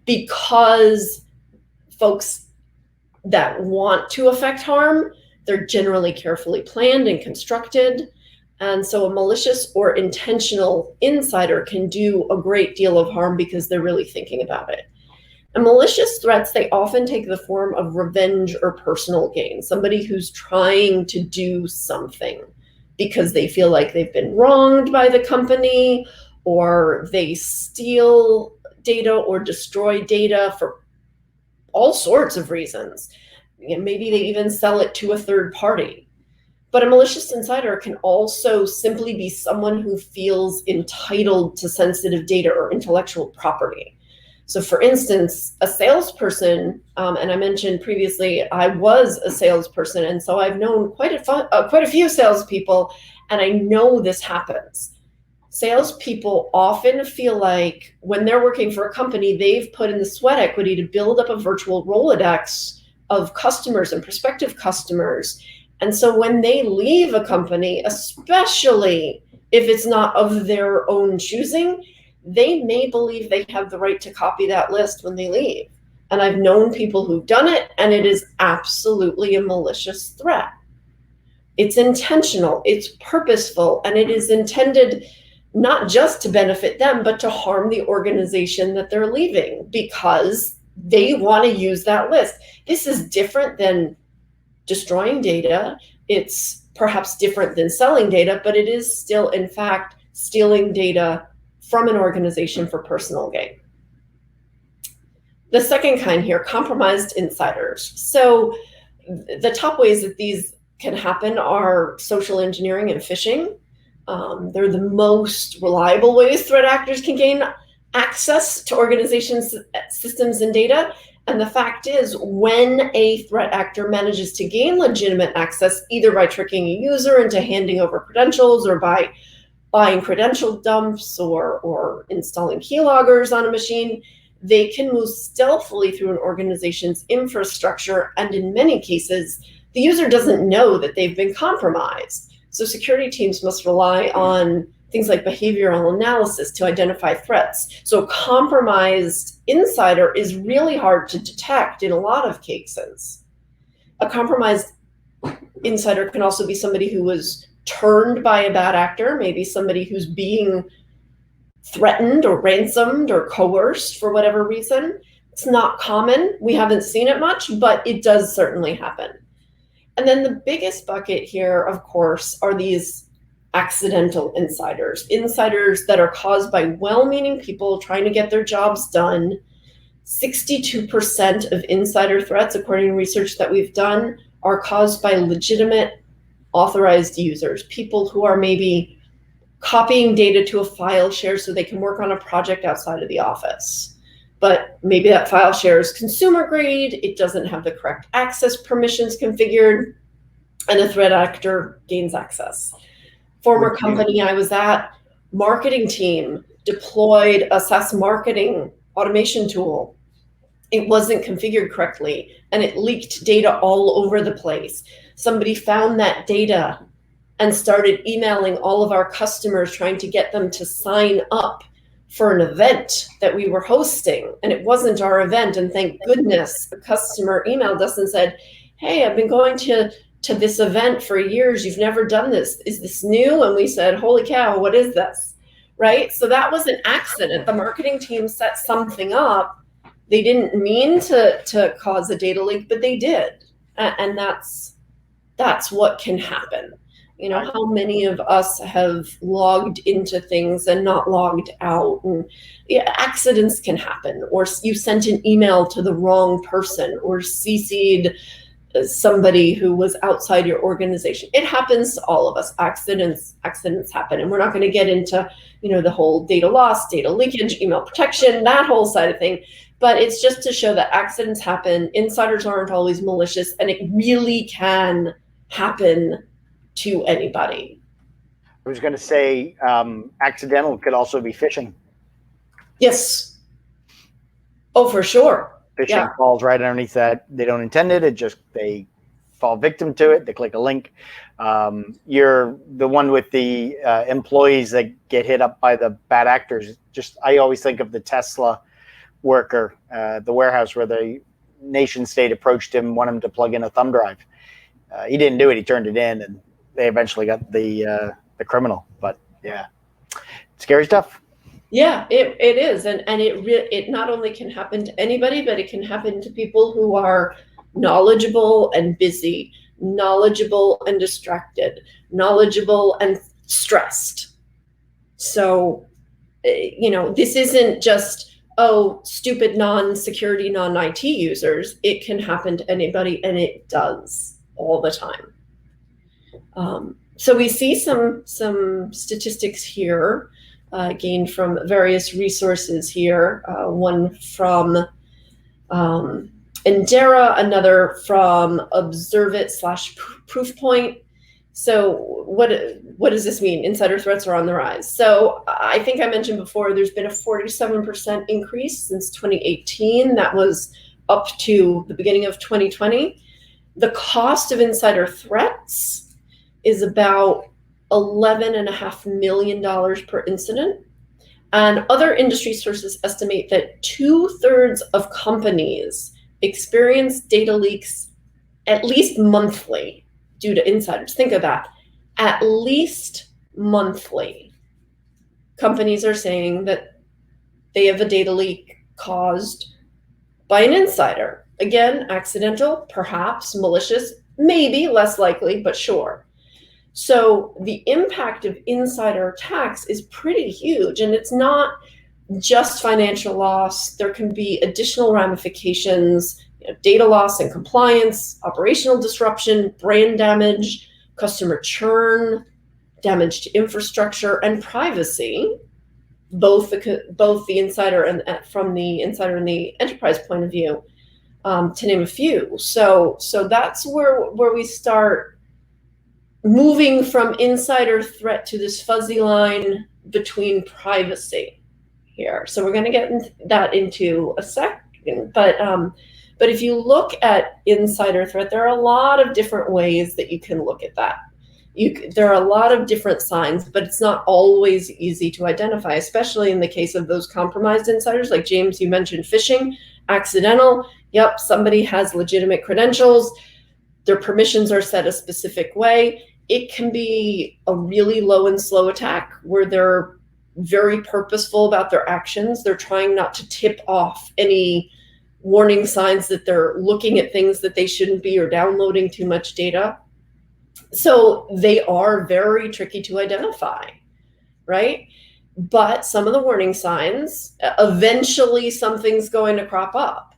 because folks that want to affect harm, they're generally carefully planned and constructed. And so a malicious or intentional insider can do a great deal of harm because they're really thinking about it. And malicious threats, they often take the form of revenge or personal gain, somebody who's trying to do something because they feel like they've been wronged by the company, or they steal data or destroy data for all sorts of reasons. And maybe they even sell it to a third party. But a malicious insider can also simply be someone who feels entitled to sensitive data or intellectual property. So for instance, a salesperson, and I mentioned previously, I was a salesperson, and so I've known quite a few salespeople, and I know this happens. Salespeople often feel like when they're working for a company, they've put in the sweat equity to build up a virtual Rolodex of customers and prospective customers. And so when they leave a company, especially if it's not of their own choosing, they may believe they have the right to copy that list when they leave. And I've known people who've done it, and it is absolutely a malicious threat. It's intentional, it's purposeful, and it is intended not just to benefit them, but to harm the organization that they're leaving because they want to use that list. This is different than destroying data. It's perhaps different than selling data, but it is still, in fact, stealing data from an organization for personal gain. The second kind here, compromised insiders. So the top ways that these can happen are social engineering and phishing. They're the most reliable ways threat actors can gain access to organizations' systems and data. And the fact is, when a threat actor manages to gain legitimate access, either by tricking a user into handing over credentials or by buying credential dumps or installing keyloggers on a machine, they can move stealthily through an organization's infrastructure. And in many cases, the user doesn't know that they've been compromised. So security teams must rely on things like behavioral analysis to identify threats. So a compromised insider is really hard to detect in a lot of cases. A compromised insider can also be somebody who was turned by a bad actor, maybe somebody who's being threatened or ransomed or coerced for whatever reason. It's not common. We haven't seen it much, but it does certainly happen. And then the biggest bucket here, of course, are these accidental insiders, insiders that are caused by well-meaning people trying to get their jobs done. 62% of insider threats, according to research that we've done, are caused by legitimate authorized users, people who are maybe copying data to a file share so they can work on a project outside of the office. But maybe that file share is consumer grade, it doesn't have the correct access permissions configured, and a threat actor gains access. Former company I was at, marketing team deployed a SaaS marketing automation tool. It wasn't configured correctly, and it leaked data all over the place. Somebody found that data and started emailing all of our customers trying to get them to sign up for an event that we were hosting, and it wasn't our event. And thank goodness the customer emailed us and said, hey, I've been going to this event for years. You've never done this. Is this new? And we said, holy cow, what is this? Right? So that was an accident. The marketing team set something up. They didn't mean to cause a data leak, but they did. And that's what can happen. You know, how many of us have logged into things and not logged out? And yeah, accidents can happen, or you sent an email to the wrong person, or CC'd somebody who was outside your organization. It happens to all of us. Accidents happen, and we're not going to get into, you know, the whole data loss, data leakage, email protection, that whole side of thing. But it's just to show that accidents happen. Insiders aren't always malicious, and it really can happen to anybody. I was going to say accidental could also be phishing. Yes. Oh, for sure. Phishing falls right underneath that. They don't intend it. They fall victim to it. They click a link. You're the one with the employees that get hit up by the bad actors. I always think of the Tesla worker, the warehouse where the nation state approached him, wanted him to plug in a thumb drive. He didn't do it. He turned it in, and they eventually got the criminal. But yeah, scary stuff. Yeah, it is, and it not only can happen to anybody, but it can happen to people who are knowledgeable and busy, knowledgeable and distracted, knowledgeable and stressed. So, you know, this isn't just, oh, stupid non-security, non-IT users. It can happen to anybody, and it does all the time. So we see some statistics here. gained from various resources here. One from Endera, another from Observit/Proofpoint. So what does this mean? Insider threats are on the rise. So I think I mentioned before, there's been a 47% increase since 2018. That was up to the beginning of 2020. The cost of insider threats is about $11.5 million per incident. And other industry sources estimate that 2/3 of companies experience data leaks at least monthly due to insiders. Think of that. At least monthly. Companies are saying that they have a data leak caused by an insider. Again, accidental, perhaps, malicious, maybe, less likely, but sure. So the impact of insider attacks is pretty huge, and it's not just financial loss. There can be additional ramifications, data loss and compliance, operational disruption, brand damage, customer churn, damage to infrastructure, and privacy, both the insider and from the insider and the enterprise point of view, to name a few. So that's where we start moving from insider threat to this fuzzy line between privacy here. So we're going to get into a second, but if you look at insider threat, there are a lot of different ways that you can look at that. There are a lot of different signs, but it's not always easy to identify, especially in the case of those compromised insiders. Like James, you mentioned phishing, accidental. Yep, somebody has legitimate credentials. Their permissions are set a specific way. It can be a really low and slow attack where they're very purposeful about their actions. They're trying not to tip off any warning signs that they're looking at things that they shouldn't be or downloading too much data. So they are very tricky to identify, right? But some of the warning signs, eventually something's going to crop up.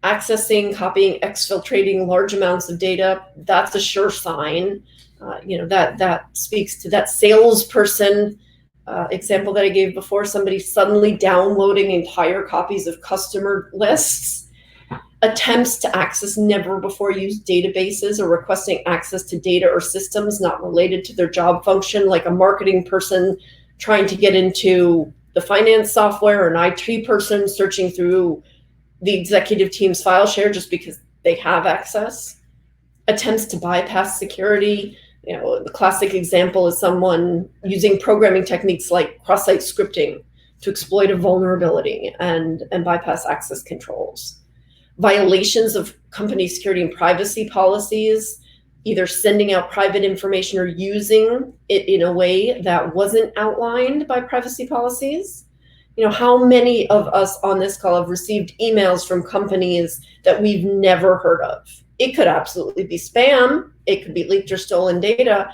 Accessing, copying, exfiltrating large amounts of data, that's a sure sign. That speaks to that salesperson example that I gave before, somebody suddenly downloading entire copies of customer lists. Attempts to access never before used databases or requesting access to data or systems not related to their job function, like a marketing person trying to get into the finance software, or an IT person searching through the executive team's file share just because they have access. Attempts to bypass security. The classic example is someone using programming techniques like cross-site scripting to exploit a vulnerability and bypass access controls. Violations of company security and privacy policies, either sending out private information or using it in a way that wasn't outlined by privacy policies. How many of us on this call have received emails from companies that we've never heard of? It could absolutely be spam. It could be leaked or stolen data.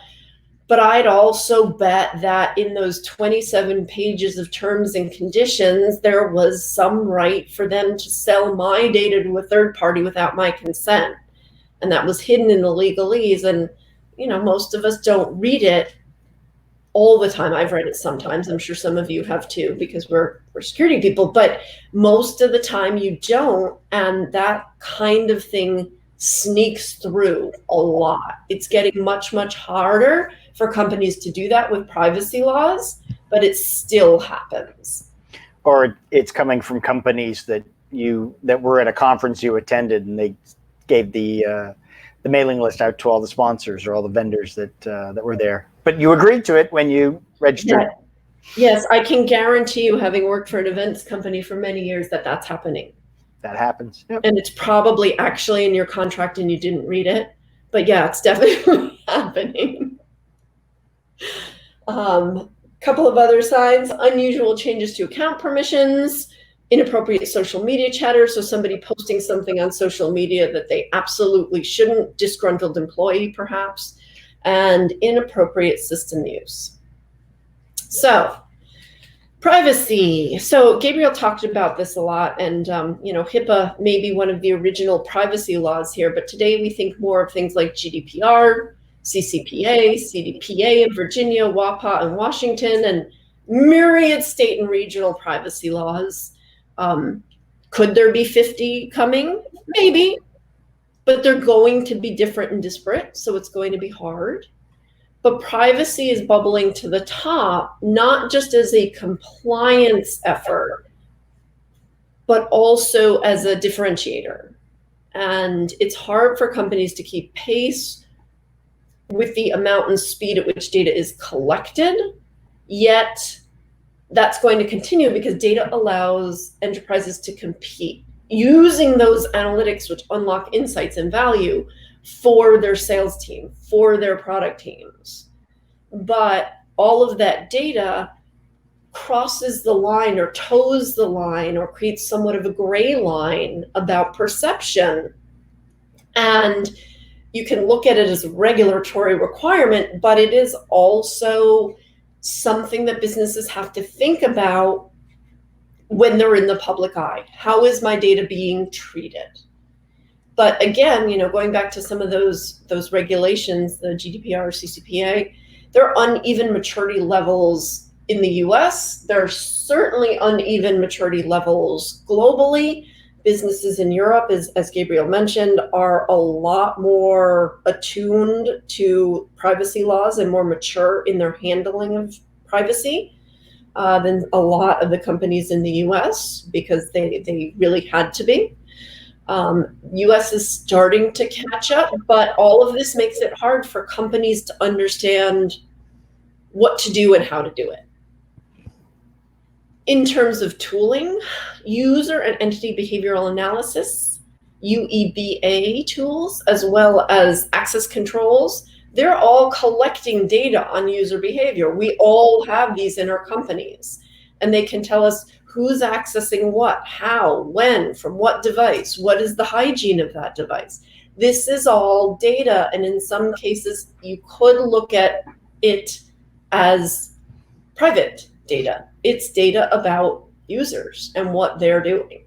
But I'd also bet that in those 27 pages of terms and conditions, there was some right for them to sell my data to a third party without my consent. And that was hidden in the legalese. And, most of us don't read it all the time. I've read it sometimes. I'm sure some of you have too, because we're security people. But most of the time you don't. And that kind of thing sneaks through a lot. It's getting much, much harder for companies to do that with privacy laws, but it still happens. Or it's coming from companies that were at a conference you attended, and they gave the mailing list out to all the sponsors or all the vendors that were there. But you agreed to it when you registered. Yeah. Yes, I can guarantee you, having worked for an events company for many years, that that's happening. That happens. Yep. And it's probably actually in your contract and you didn't read it. But yeah, it's definitely happening. Couple of other signs: unusual changes to account permissions, inappropriate social media chatter. So somebody posting something on social media that they absolutely shouldn't, disgruntled employee perhaps, and inappropriate system use. So privacy. So Gabriel talked about this a lot, and HIPAA may be one of the original privacy laws here, but today we think more of things like GDPR, CCPA, CDPA in Virginia, WAPA in Washington, and myriad state and regional privacy laws. Could there be 50 coming? Maybe, but they're going to be different and disparate, so it's going to be hard. But privacy is bubbling to the top, not just as a compliance effort, but also as a differentiator. And it's hard for companies to keep pace with the amount and speed at which data is collected, yet that's going to continue because data allows enterprises to compete using those analytics which unlock insights and value for their sales team, for their product teams. But all of that data crosses the line or toes the line or creates somewhat of a gray line about perception. And you can look at it as a regulatory requirement, but it is also something that businesses have to think about when they're in the public eye. How is my data being treated? But again, going back to some of those regulations, the GDPR, CCPA, there are uneven maturity levels in the US. There are certainly uneven maturity levels globally. Businesses in Europe, as Gabriel mentioned, are a lot more attuned to privacy laws and more mature in their handling of privacy than a lot of the companies in the US, because they really had to be. US is starting to catch up, but all of this makes it hard for companies to understand what to do and how to do it. In terms of tooling, user and entity behavioral analysis, UEBA tools, as well as access controls, they're all collecting data on user behavior. We all have these in our companies, and they can tell us who's accessing what, how, when, from what device, what is the hygiene of that device. This is all data, and in some cases, you could look at it as private data. It's data about users and what they're doing.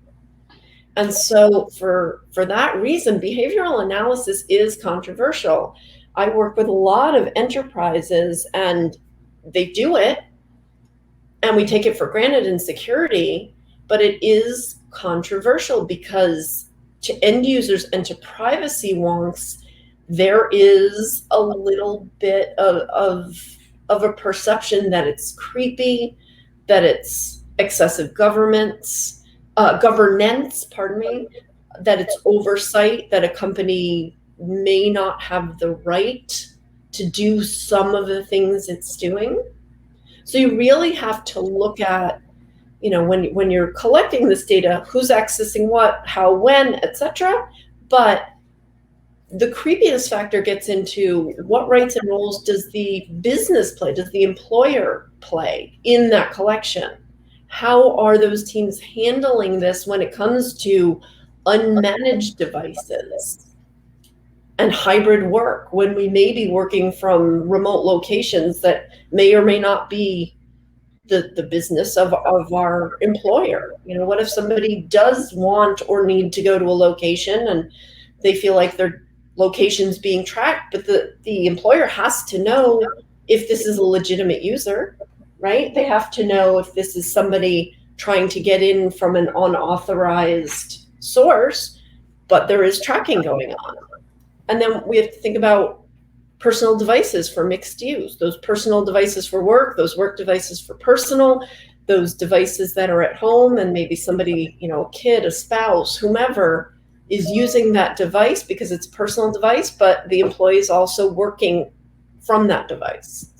And so for that reason, behavioral analysis is controversial. I work with a lot of enterprises and they do it and we take it for granted in security, but it is controversial because to end users and to privacy wonks, there is a little bit of a perception that it's creepy, that it's excessive governance, that it's oversight, that a company may not have the right to do some of the things it's doing. So you really have to look at, when you're collecting this data, who's accessing what, how, when, etc. But the creepiness factor gets into what rights and roles does the business play, does the employer play in that collection? How are those teams handling this when it comes to unmanaged devices and hybrid work, when we may be working from remote locations that may or may not be the business of our employer? What if somebody does want or need to go to a location and they feel like their location's being tracked, but the employer has to know if this is a legitimate user, right? They have to know if this is somebody trying to get in from an unauthorized source, but there is tracking going on. And then we have to think about personal devices for mixed use, those personal devices for work, those work devices for personal, those devices that are at home, and maybe somebody, a kid, a spouse, whomever is using that device because it's a personal device, but the employee is also working from that device.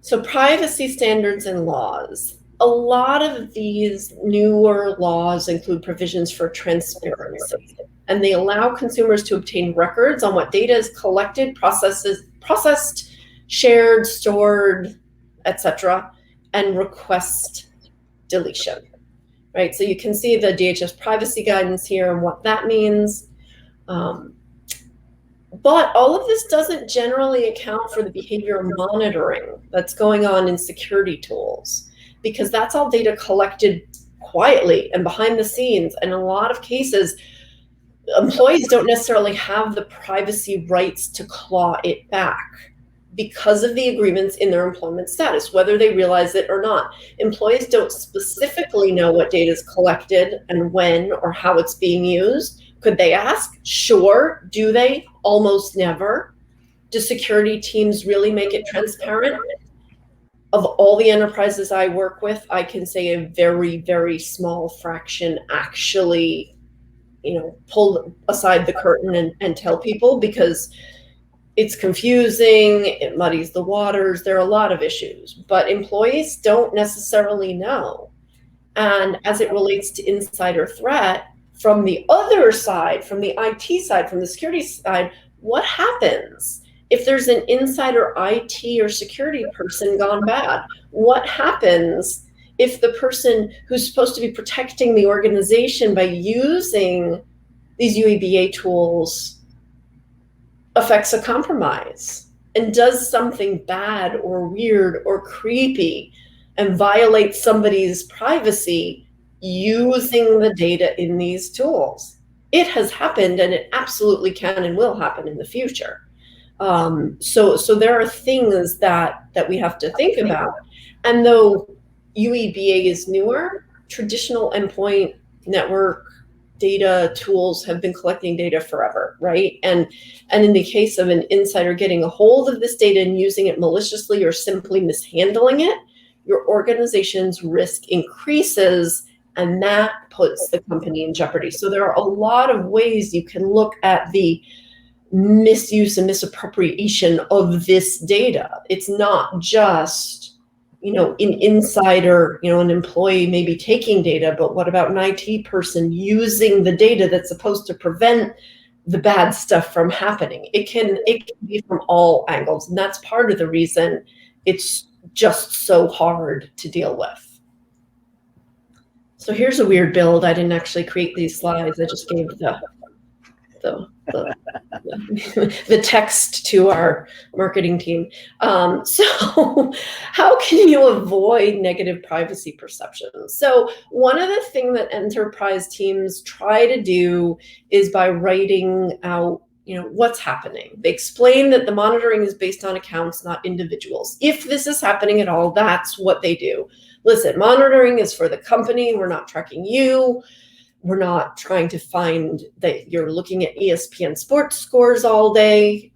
So privacy standards and laws. A lot of these newer laws include provisions for transparency, and they allow consumers to obtain records on what data is collected, processed, shared, stored, etc., and request deletion. Right, so you can see the DHS privacy guidance here and what that means. But all of this doesn't generally account for the behavior monitoring that's going on in security tools, because that's all data collected quietly and behind the scenes. And in a lot of cases, employees don't necessarily have the privacy rights to claw it back. because of the agreements in their employment status, whether they realize it or not. Employees don't specifically know what data is collected and when or how it's being used. Could they ask? Sure. Do they? Almost never. Do security teams really make it transparent? Of all the enterprises I work with, I can say a very, very small fraction actually, pull aside the curtain and tell people, because it's confusing, it muddies the waters, there are a lot of issues, but employees don't necessarily know. And as it relates to insider threat, from the other side, from the IT side, from the security side, what happens if there's an insider IT or security person gone bad? What happens if the person who's supposed to be protecting the organization by using these UEBA tools affects a compromise and does something bad or weird or creepy and violates somebody's privacy using the data in these tools? It has happened, and it absolutely can and will happen in the future. So there are things that we have to think about. And though UEBA is newer, traditional endpoint network data tools have been collecting data forever, right? And in the case of an insider getting a hold of this data and using it maliciously or simply mishandling it, your organization's risk increases, and that puts the company in jeopardy. So there are a lot of ways you can look at the misuse and misappropriation of this data. It's not just, an insider, an employee maybe taking data, but what about an IT person using the data that's supposed to prevent the bad stuff from happening? It can be from all angles, and that's part of the reason it's just so hard to deal with. So here's a weird build. I didn't actually create these slides. I just gave the text to our marketing team. So how can you avoid negative privacy perceptions? So one of the things that enterprise teams try to do is by writing out, what's happening. They explain that the monitoring is based on accounts, not individuals. If this is happening at all, that's what they do. Listen, monitoring is for the company. We're not tracking you. We're not trying to find that you're looking at ESPN sports scores all day.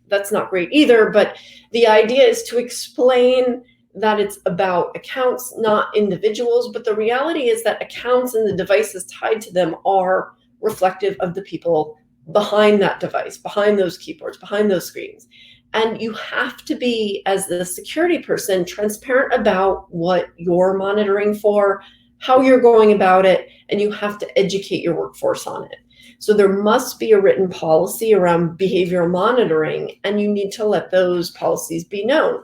That's not great either. But the idea is to explain that it's about accounts, not individuals. But the reality is that accounts and the devices tied to them are reflective of the people behind that device, behind those keyboards, behind those screens. And you have to be, as the security person, transparent about what you're monitoring for, how you're going about it, and you have to educate your workforce on it. So there must be a written policy around behavioral monitoring, and you need to let those policies be known.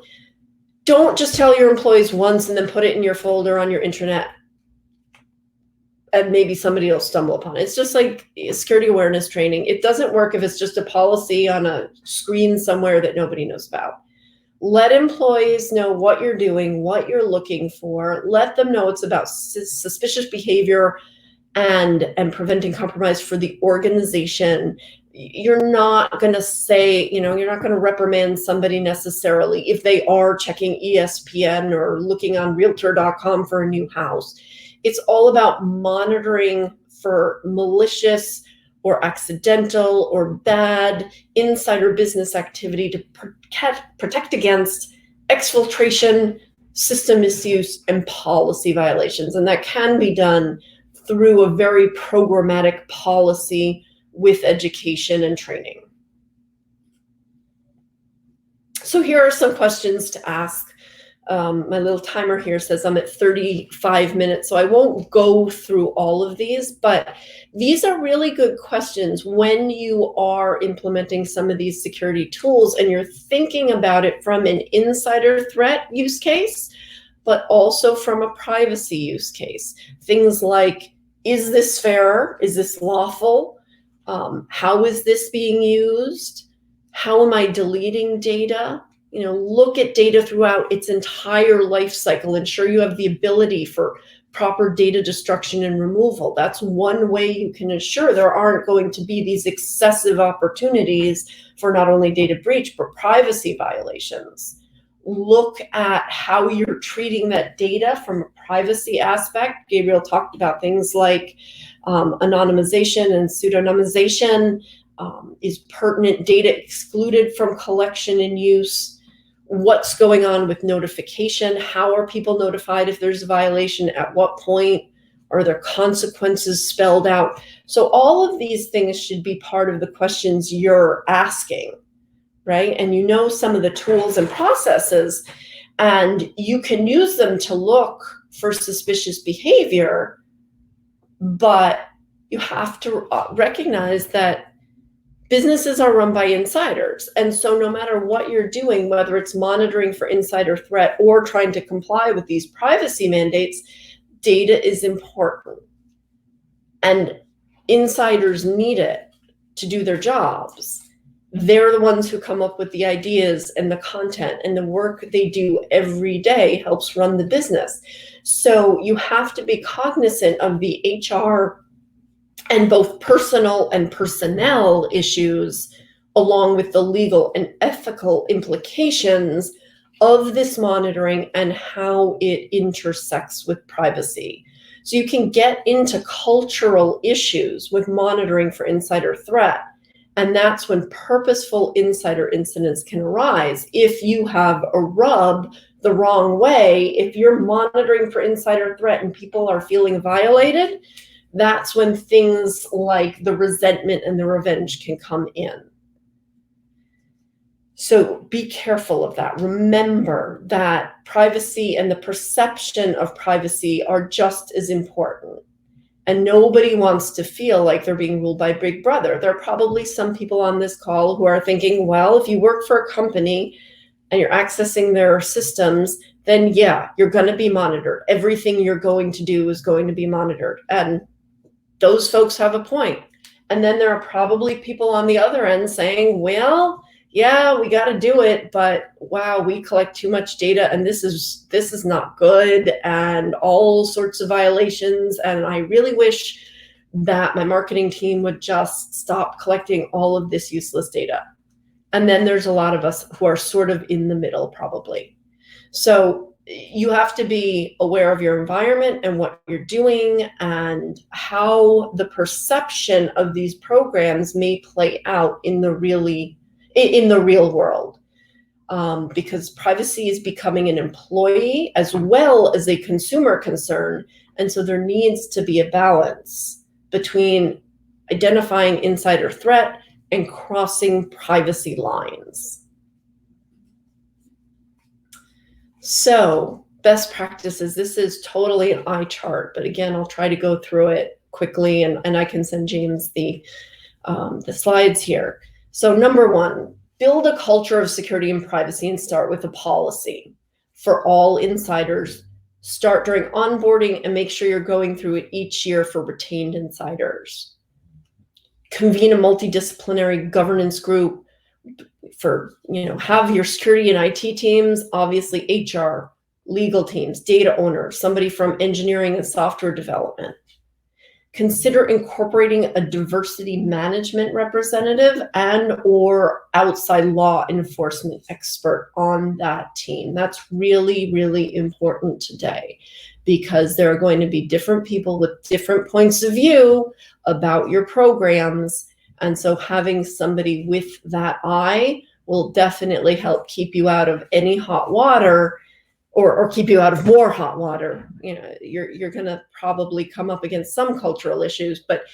Don't just tell your employees once and then put it in your folder on your intranet and maybe somebody will stumble upon it. It's just like security awareness training. It doesn't work if it's just a policy on a screen somewhere that nobody knows about. Let employees know what you're doing, what you're looking for. Let them know it's about suspicious behavior and preventing compromise for the organization. You're not going to say, you're not going to reprimand somebody necessarily if they are checking ESPN or looking on realtor.com for a new house. It's all about monitoring for malicious or accidental or bad insider business activity to protect against exfiltration, system misuse, and policy violations. And that can be done through a very programmatic policy with education and training. So here are some questions to ask. My little timer here says I'm at 35 minutes, so I won't go through all of these, but these are really good questions when you are implementing some of these security tools and you're thinking about it from an insider threat use case, but also from a privacy use case. Things like, is this fair? Is this lawful? How is this being used? How am I deleting data? Look at data throughout its entire life cycle. Ensure you have the ability for proper data destruction and removal. That's one way you can ensure there aren't going to be these excessive opportunities for not only data breach, but privacy violations. Look at how you're treating that data from a privacy aspect. Gabriel talked about things like anonymization and pseudonymization. Is pertinent data excluded from collection and use? What's going on with notification? How are people notified if there's a violation? At what point? Are there consequences spelled out? So all of these things should be part of the questions you're asking, right? And you know some of the tools and processes, and you can use them to look for suspicious behavior, but you have to recognize that businesses are run by insiders. And so no matter what you're doing, whether it's monitoring for insider threat or trying to comply with these privacy mandates, data is important. And insiders need it to do their jobs. They're the ones who come up with the ideas and the content, and the work they do every day helps run the business. So you have to be cognizant of the HR and both personal and personnel issues, along with the legal and ethical implications of this monitoring and how it intersects with privacy. So you can get into cultural issues with monitoring for insider threat. And that's when purposeful insider incidents can arise. If you have a rub the wrong way, if you're monitoring for insider threat and people are feeling violated, that's when things like the resentment and the revenge can come in. So be careful of that. Remember that privacy and the perception of privacy are just as important. And nobody wants to feel like they're being ruled by Big Brother. There are probably some people on this call who are thinking, well, if you work for a company and you're accessing their systems, then yeah, you're going to be monitored. Everything you're going to do is going to be monitored. And those folks have a point. And then there are probably people on the other end saying, well, yeah, we got to do it, but wow, we collect too much data and this is not good, and all sorts of violations. And I really wish that my marketing team would just stop collecting all of this useless data. And then there's a lot of us who are sort of in the middle, probably. So you have to be aware of your environment and what you're doing and how the perception of these programs may play out in the real world. Because privacy is becoming an employee as well as a consumer concern. And so there needs to be a balance between identifying insider threat and crossing privacy lines. So best practices, this is totally an eye chart, but again, I'll try to go through it quickly, and I can send James the slides here. So number one, build a culture of security and privacy and start with a policy for all insiders. Start during onboarding and make sure you're going through it each year for retained insiders. Convene a multidisciplinary governance group for, have your security and IT teams, obviously HR, legal teams, data owners, somebody from engineering and software development. Consider incorporating a diversity management representative and or outside law enforcement expert on that team. That's really, really important today, because there are going to be different people with different points of view about your programs. And so having somebody with that eye will definitely help keep you out of any hot water, or keep you out of more hot water. You're going to probably come up against some cultural issues, but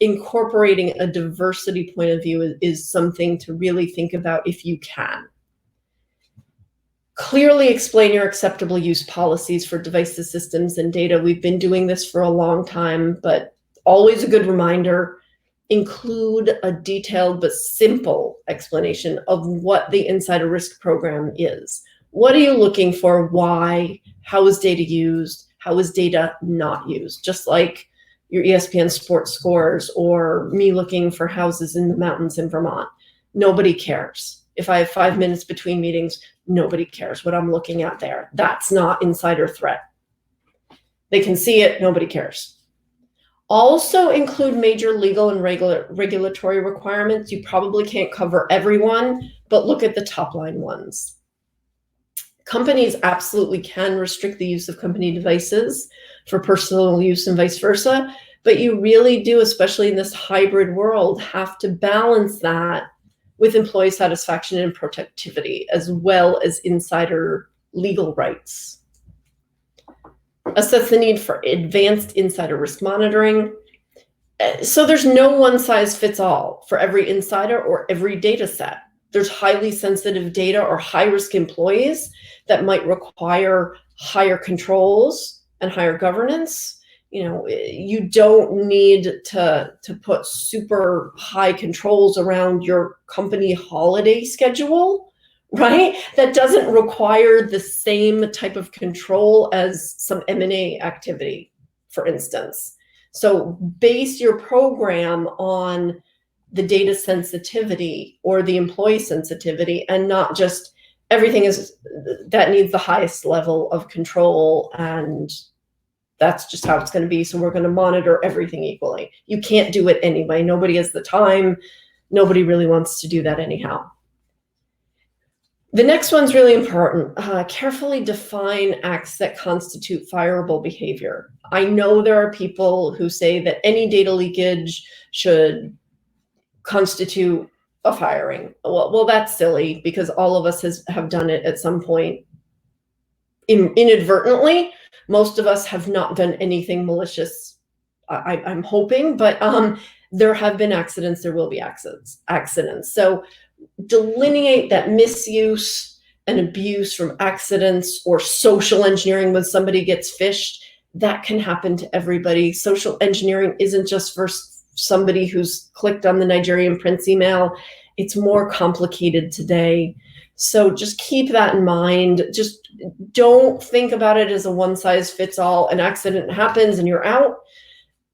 incorporating a diversity point of view is something to really think about if you can. Clearly explain your acceptable use policies for devices, systems, and data. We've been doing this for a long time, but always a good reminder. Include a detailed but simple explanation of what the insider risk program is. What are you looking for? Why? How is data used? How is data not used? Just like your ESPN sports scores or me looking for houses in the mountains in Vermont. Nobody cares. If I have 5 minutes between meetings, nobody cares what I'm looking at there. That's not insider threat. They can see it, nobody cares. Also include major legal and regulatory requirements. You probably can't cover everyone, but look at the top line ones. Companies absolutely can restrict the use of company devices for personal use and vice versa, but you really do, especially in this hybrid world, have to balance that with employee satisfaction and productivity, as well as insider legal rights. Assess the need for advanced insider risk monitoring. So there's no one size fits all for every insider or every data set. There's highly sensitive data or high risk employees that might require higher controls and higher governance. You know, you don't need to put super high controls around your company holiday schedule, right? That doesn't require the same type of control as some M&A activity, for instance. So base your program on the data sensitivity or the employee sensitivity, and not just everything is that needs the highest level of control, and that's just how it's going to be. So we're going to monitor everything equally. You can't do it anyway. Nobody has the time. Nobody really wants to do that anyhow. The next one's really important. Carefully define acts that constitute fireable behavior. I know there are people who say that any data leakage should constitute a firing. Well, that's silly, because all of us have done it at some point inadvertently. Most of us have not done anything malicious, I'm hoping, but there have been accidents, there will be accidents. So delineate that misuse and abuse from accidents or social engineering when somebody gets phished. That can happen to everybody. Social engineering isn't just for somebody who's clicked on the Nigerian Prince email. It's more complicated today. So just keep that in mind. Just don't think about it as a one size fits all. An accident happens and you're out.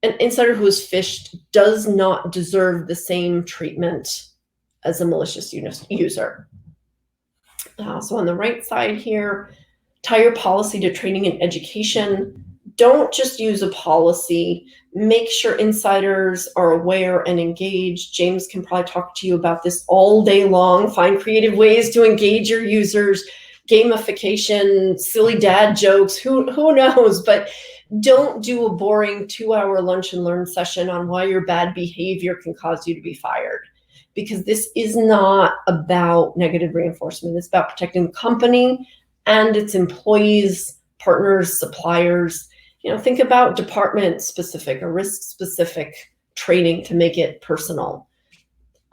An insider who is phished does not deserve the same treatment as a malicious user. So on the right side here, tie your policy to training and education. Don't just use a policy. Make sure insiders are aware and engaged. James can probably talk to you about this all day long. Find creative ways to engage your users, gamification, silly dad jokes, who knows, but don't do a boring 2-hour lunch and learn session on why your bad behavior can cause you to be fired. Because this is not about negative reinforcement. It's about protecting the company and its employees, partners, suppliers. You know, think about department specific or risk specific training to make it personal,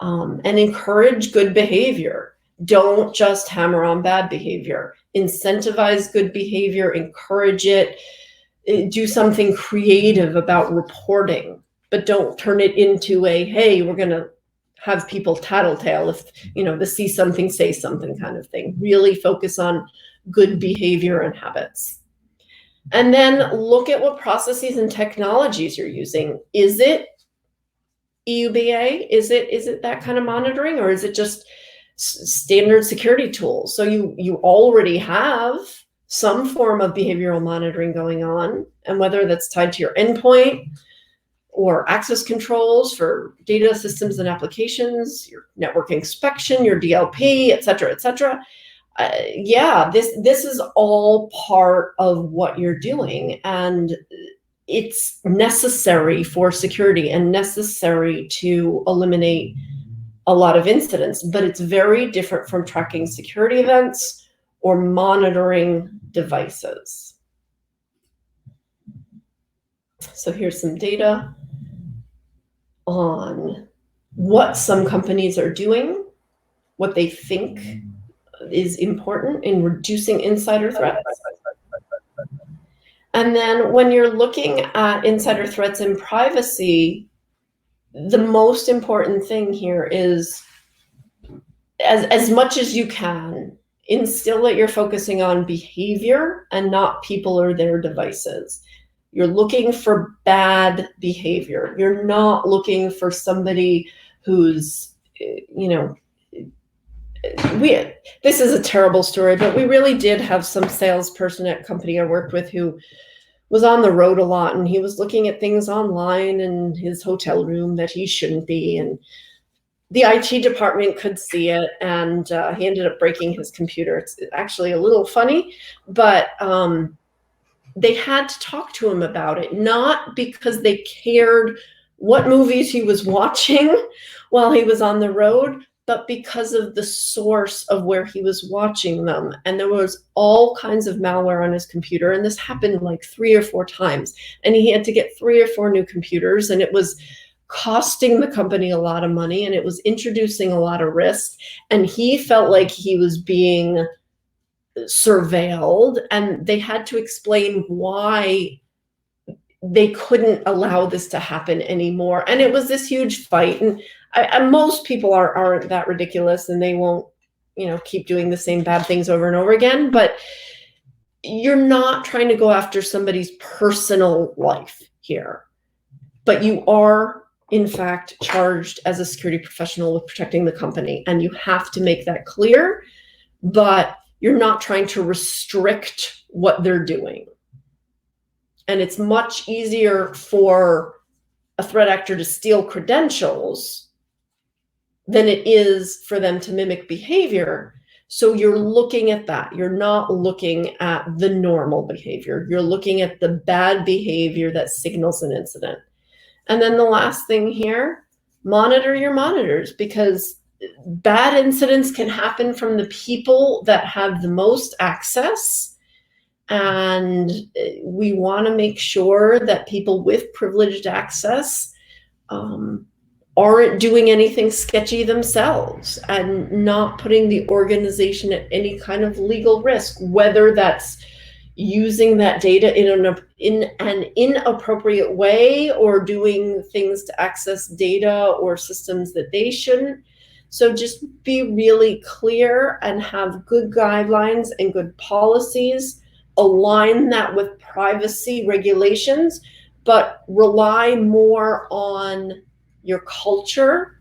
and encourage good behavior. Don't just hammer on bad behavior. Incentivize good behavior, encourage it. Do something creative about reporting, but don't turn it into a, hey, we're going to have people tattletale if, you know, the see something, say something kind of thing. Really focus on good behavior and habits. And then look at what processes and technologies you're using. Is it EUBA? Is it that kind of monitoring, or is it just standard security tools? So you already have some form of behavioral monitoring going on, and whether that's tied to your endpoint or access controls for data systems and applications, your network inspection, your DLP, et cetera, et cetera. Yeah, this is all part of what you're doing, and it's necessary for security and necessary to eliminate a lot of incidents, but it's very different from tracking security events or monitoring devices. So here's some data on what some companies are doing, what they think is important in reducing insider threats. And then when you're looking at insider threats and privacy, the most important thing here is, as much as you can, instill that you're focusing on behavior and not people or their devices. You're looking for bad behavior. You're not looking for somebody who's, you know, this is a terrible story, but we really did have some salesperson at a company I worked with who was on the road a lot, and he was looking at things online in his hotel room that he shouldn't be, and the IT department could see it, and he ended up breaking his computer. It's actually a little funny, but they had to talk to him about it, not because they cared what movies he was watching while he was on the road, but because of the source of where he was watching them. And there was all kinds of malware on his computer, and this happened like 3 or 4 times. And he had to get 3 or 4 new computers, and it was costing the company a lot of money, and it was introducing a lot of risk. And he felt like he was being surveilled, and they had to explain why they couldn't allow this to happen anymore. And it was this huge fight. And most people aren't that ridiculous, and they won't, keep doing the same bad things over and over again. But you're not trying to go after somebody's personal life here, but you are, in fact, charged as a security professional with protecting the company, and you have to make that clear. But you're not trying to restrict what they're doing. And it's much easier for a threat actor to steal credentials than it is for them to mimic behavior. So you're looking at that. You're not looking at the normal behavior. You're looking at the bad behavior that signals an incident. And then the last thing here, monitor your monitors, because bad incidents can happen from the people that have the most access. And we want to make sure that people with privileged access aren't doing anything sketchy themselves and not putting the organization at any kind of legal risk, whether that's using that data in an inappropriate way or doing things to access data or systems that they shouldn't. So just be really clear and have good guidelines and good policies. Align that with privacy regulations, but rely more on your culture.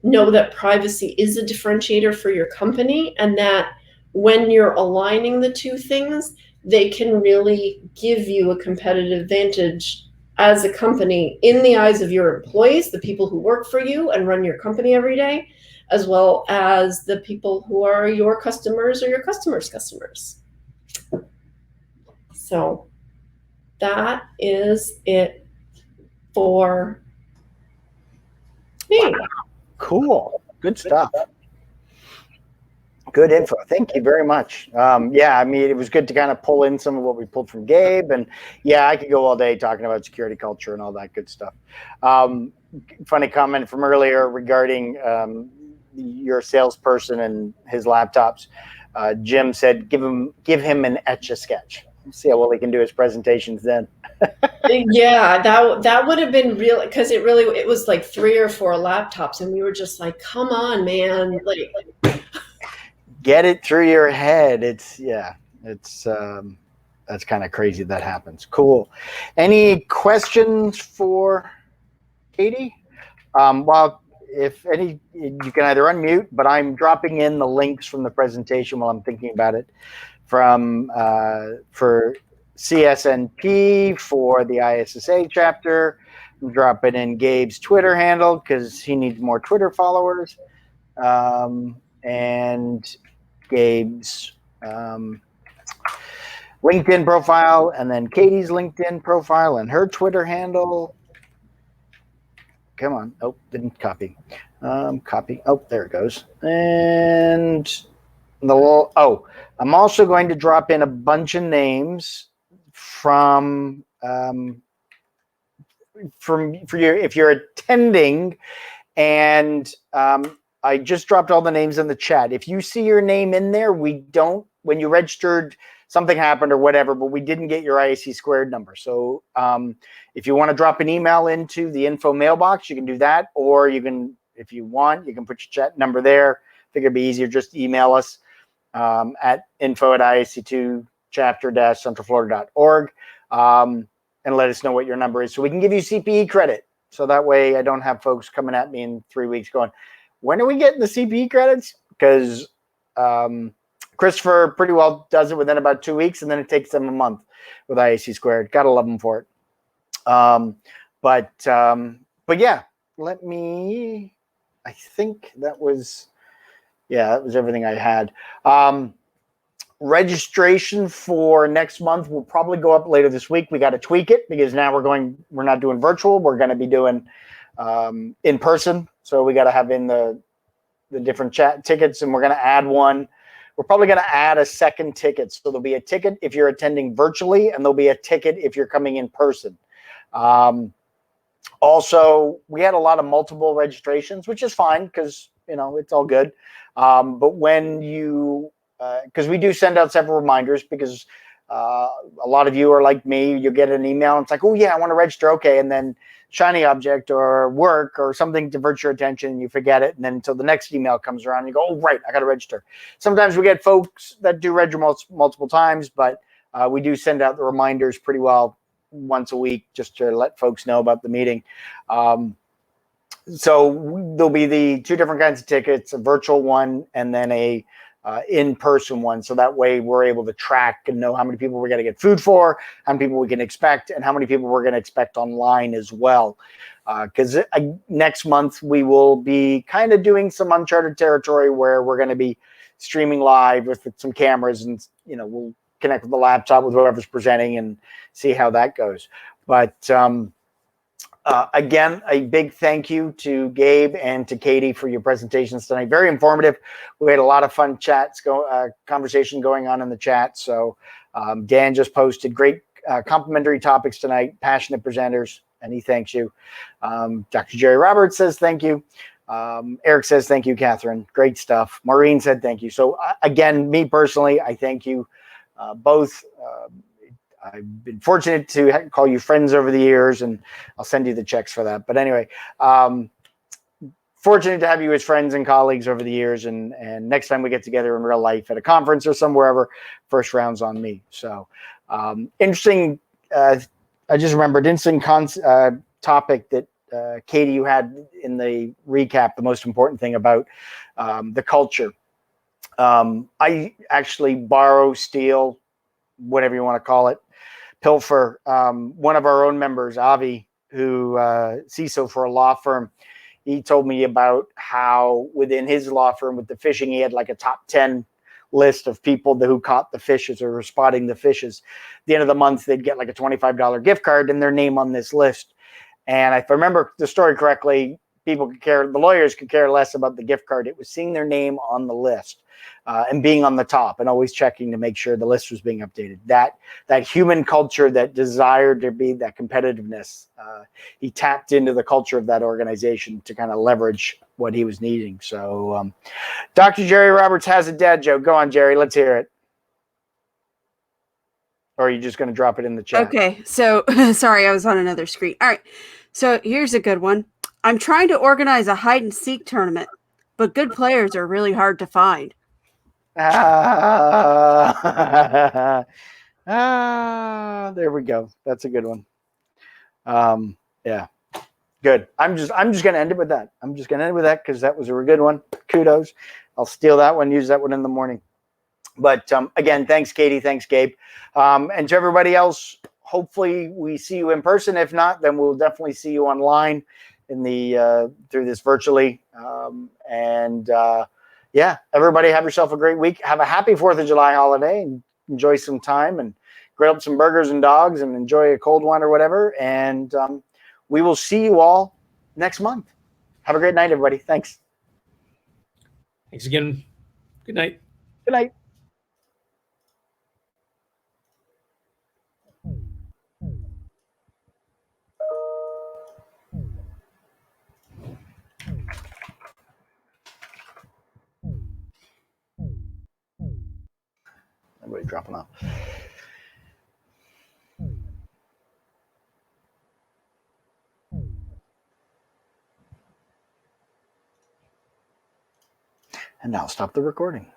Know that privacy is a differentiator for your company, and that when you're aligning the two things, they can really give you a competitive advantage as a company in the eyes of your employees, the people who work for you and run your company every day, as well as the people who are your customers or your customers' customers. So that is it for me. Cool. Good stuff. Good info. Thank you very much. Yeah, I mean, it was good to kind of pull in some of what we pulled from Gabe. And yeah, I could go all day talking about security culture and all that good stuff. Funny comment from earlier regarding your salesperson and his laptops. Jim said, give him an Etch-a-Sketch. See how well he can do his presentations then. Yeah, that would have been real, because it was like 3 or 4 laptops, and we were just like, come on, man, like get it through your head. It's that's kind of crazy that happens. Cool. Any questions for Katie? Well, if any, you can either unmute, but I'm dropping in the links from the presentation while I'm thinking about it. From for CSNP, for the ISSA chapter. I'm dropping in Gabe's Twitter handle because he needs more Twitter followers, and Gabe's LinkedIn profile, and then Katie's LinkedIn profile and her Twitter handle. Come on. Oh, didn't copy. Copy. Oh, there it goes. And I'm also going to drop in a bunch of names from for you if you're attending, and I just dropped all the names in the chat. If you see your name in there, when you registered, something happened or whatever, but we didn't get your ISC squared number. So if you want to drop an email into the info mailbox, you can do that, or you can, if you want, you can put your chat number there. I think it'd be easier just to email us at info@isc2chapter-centralflorida.org, and let us know what your number is so we can give you CPE credit. So that way I don't have folks coming at me in 3 weeks going, when are we getting the CPE credits? Because Christopher pretty well does it within about 2 weeks, and then it takes them a month with ISC squared. Gotta love them for it. But yeah, let me. I think that was everything I had. Registration for next month will probably go up later this week. We got to tweak it because now we're not doing virtual. We're going to be doing in person. So we got to have in the different chat tickets, and we're going to add one. We're probably going to add a second ticket. So there'll be a ticket if you're attending virtually, and there'll be a ticket if you're coming in person. Also, we had a lot of multiple registrations, which is fine because, it's all good. But when you, because we do send out several reminders because a lot of you are like me, you get an email and it's like, oh yeah, I want to register. Okay. And then shiny object or work or something diverts your attention and you forget it. And then until the next email comes around, you go, oh, right, I got to register. Sometimes we get folks that do register multiple times, but we do send out the reminders pretty well once a week just to let folks know about the meeting. So there'll be the two different kinds of tickets, a virtual one and then a in-person one. So that way we're able to track and know how many people we're going to get food for, how many people we can expect, and how many people we're going to expect online as well. Because next month we will be kind of doing some uncharted territory where we're going to be streaming live with some cameras and, we'll connect with the laptop with whoever's presenting and see how that goes. But again, a big thank you to Gabe and to Katie for your presentations tonight. Very informative. We had a lot of fun conversation going on in the chat. So Dan just posted great complimentary topics tonight, passionate presenters, and he thanks you. Dr. Jerry Roberts says thank you. Eric says thank you, Catherine. Great stuff. Maureen said thank you. So again, me personally, I thank you both. I've been fortunate to call you friends over the years, and I'll send you the checks for that. But anyway, fortunate to have you as friends and colleagues over the years. And next time we get together in real life at a conference or somewhere, first round's on me. So interesting. I just remembered interesting topic that Katie, you had in the recap, the most important thing about the culture. I actually borrow, steal, whatever you want to call it, pilfer. One of our own members, Avi, who CISO for a law firm, he told me about how within his law firm with the fishing, he had like a top 10 list of people who caught the fishes or were spotting the fishes. At the end of the month, they'd get like a $25 gift card and their name on this list. And if I remember the story correctly, the lawyers could care less about the gift card. It was seeing their name on the list. And being on the top and always checking to make sure the list was being updated. That human culture, that desire to be, that competitiveness, he tapped into the culture of that organization to kind of leverage what he was needing. So Dr. Jerry Roberts has a dad joke. Go on, Jerry. Let's hear it. Or are you just going to drop it in the chat? Okay. So sorry, I was on another screen. All right. So here's a good one. I'm trying to organize a hide and seek tournament, but good players are really hard to find. There we go. That's a good one. Yeah, good. I'm just going to end it with that. I'm just going to end it with that because that was a good one. Kudos. I'll steal that one, use that one in the morning. But again, thanks, Katie. Thanks, Gabe. And to everybody else, hopefully we see you in person. If not, then we'll definitely see you online in the through this virtually. Yeah, everybody have yourself a great week. Have a happy 4th of July holiday and enjoy some time and grill up some burgers and dogs and enjoy a cold one or whatever. And we will see you all next month. Have a great night, everybody. Thanks. Thanks again. Good night. Good night. Everybody dropping off. And now stop the recording.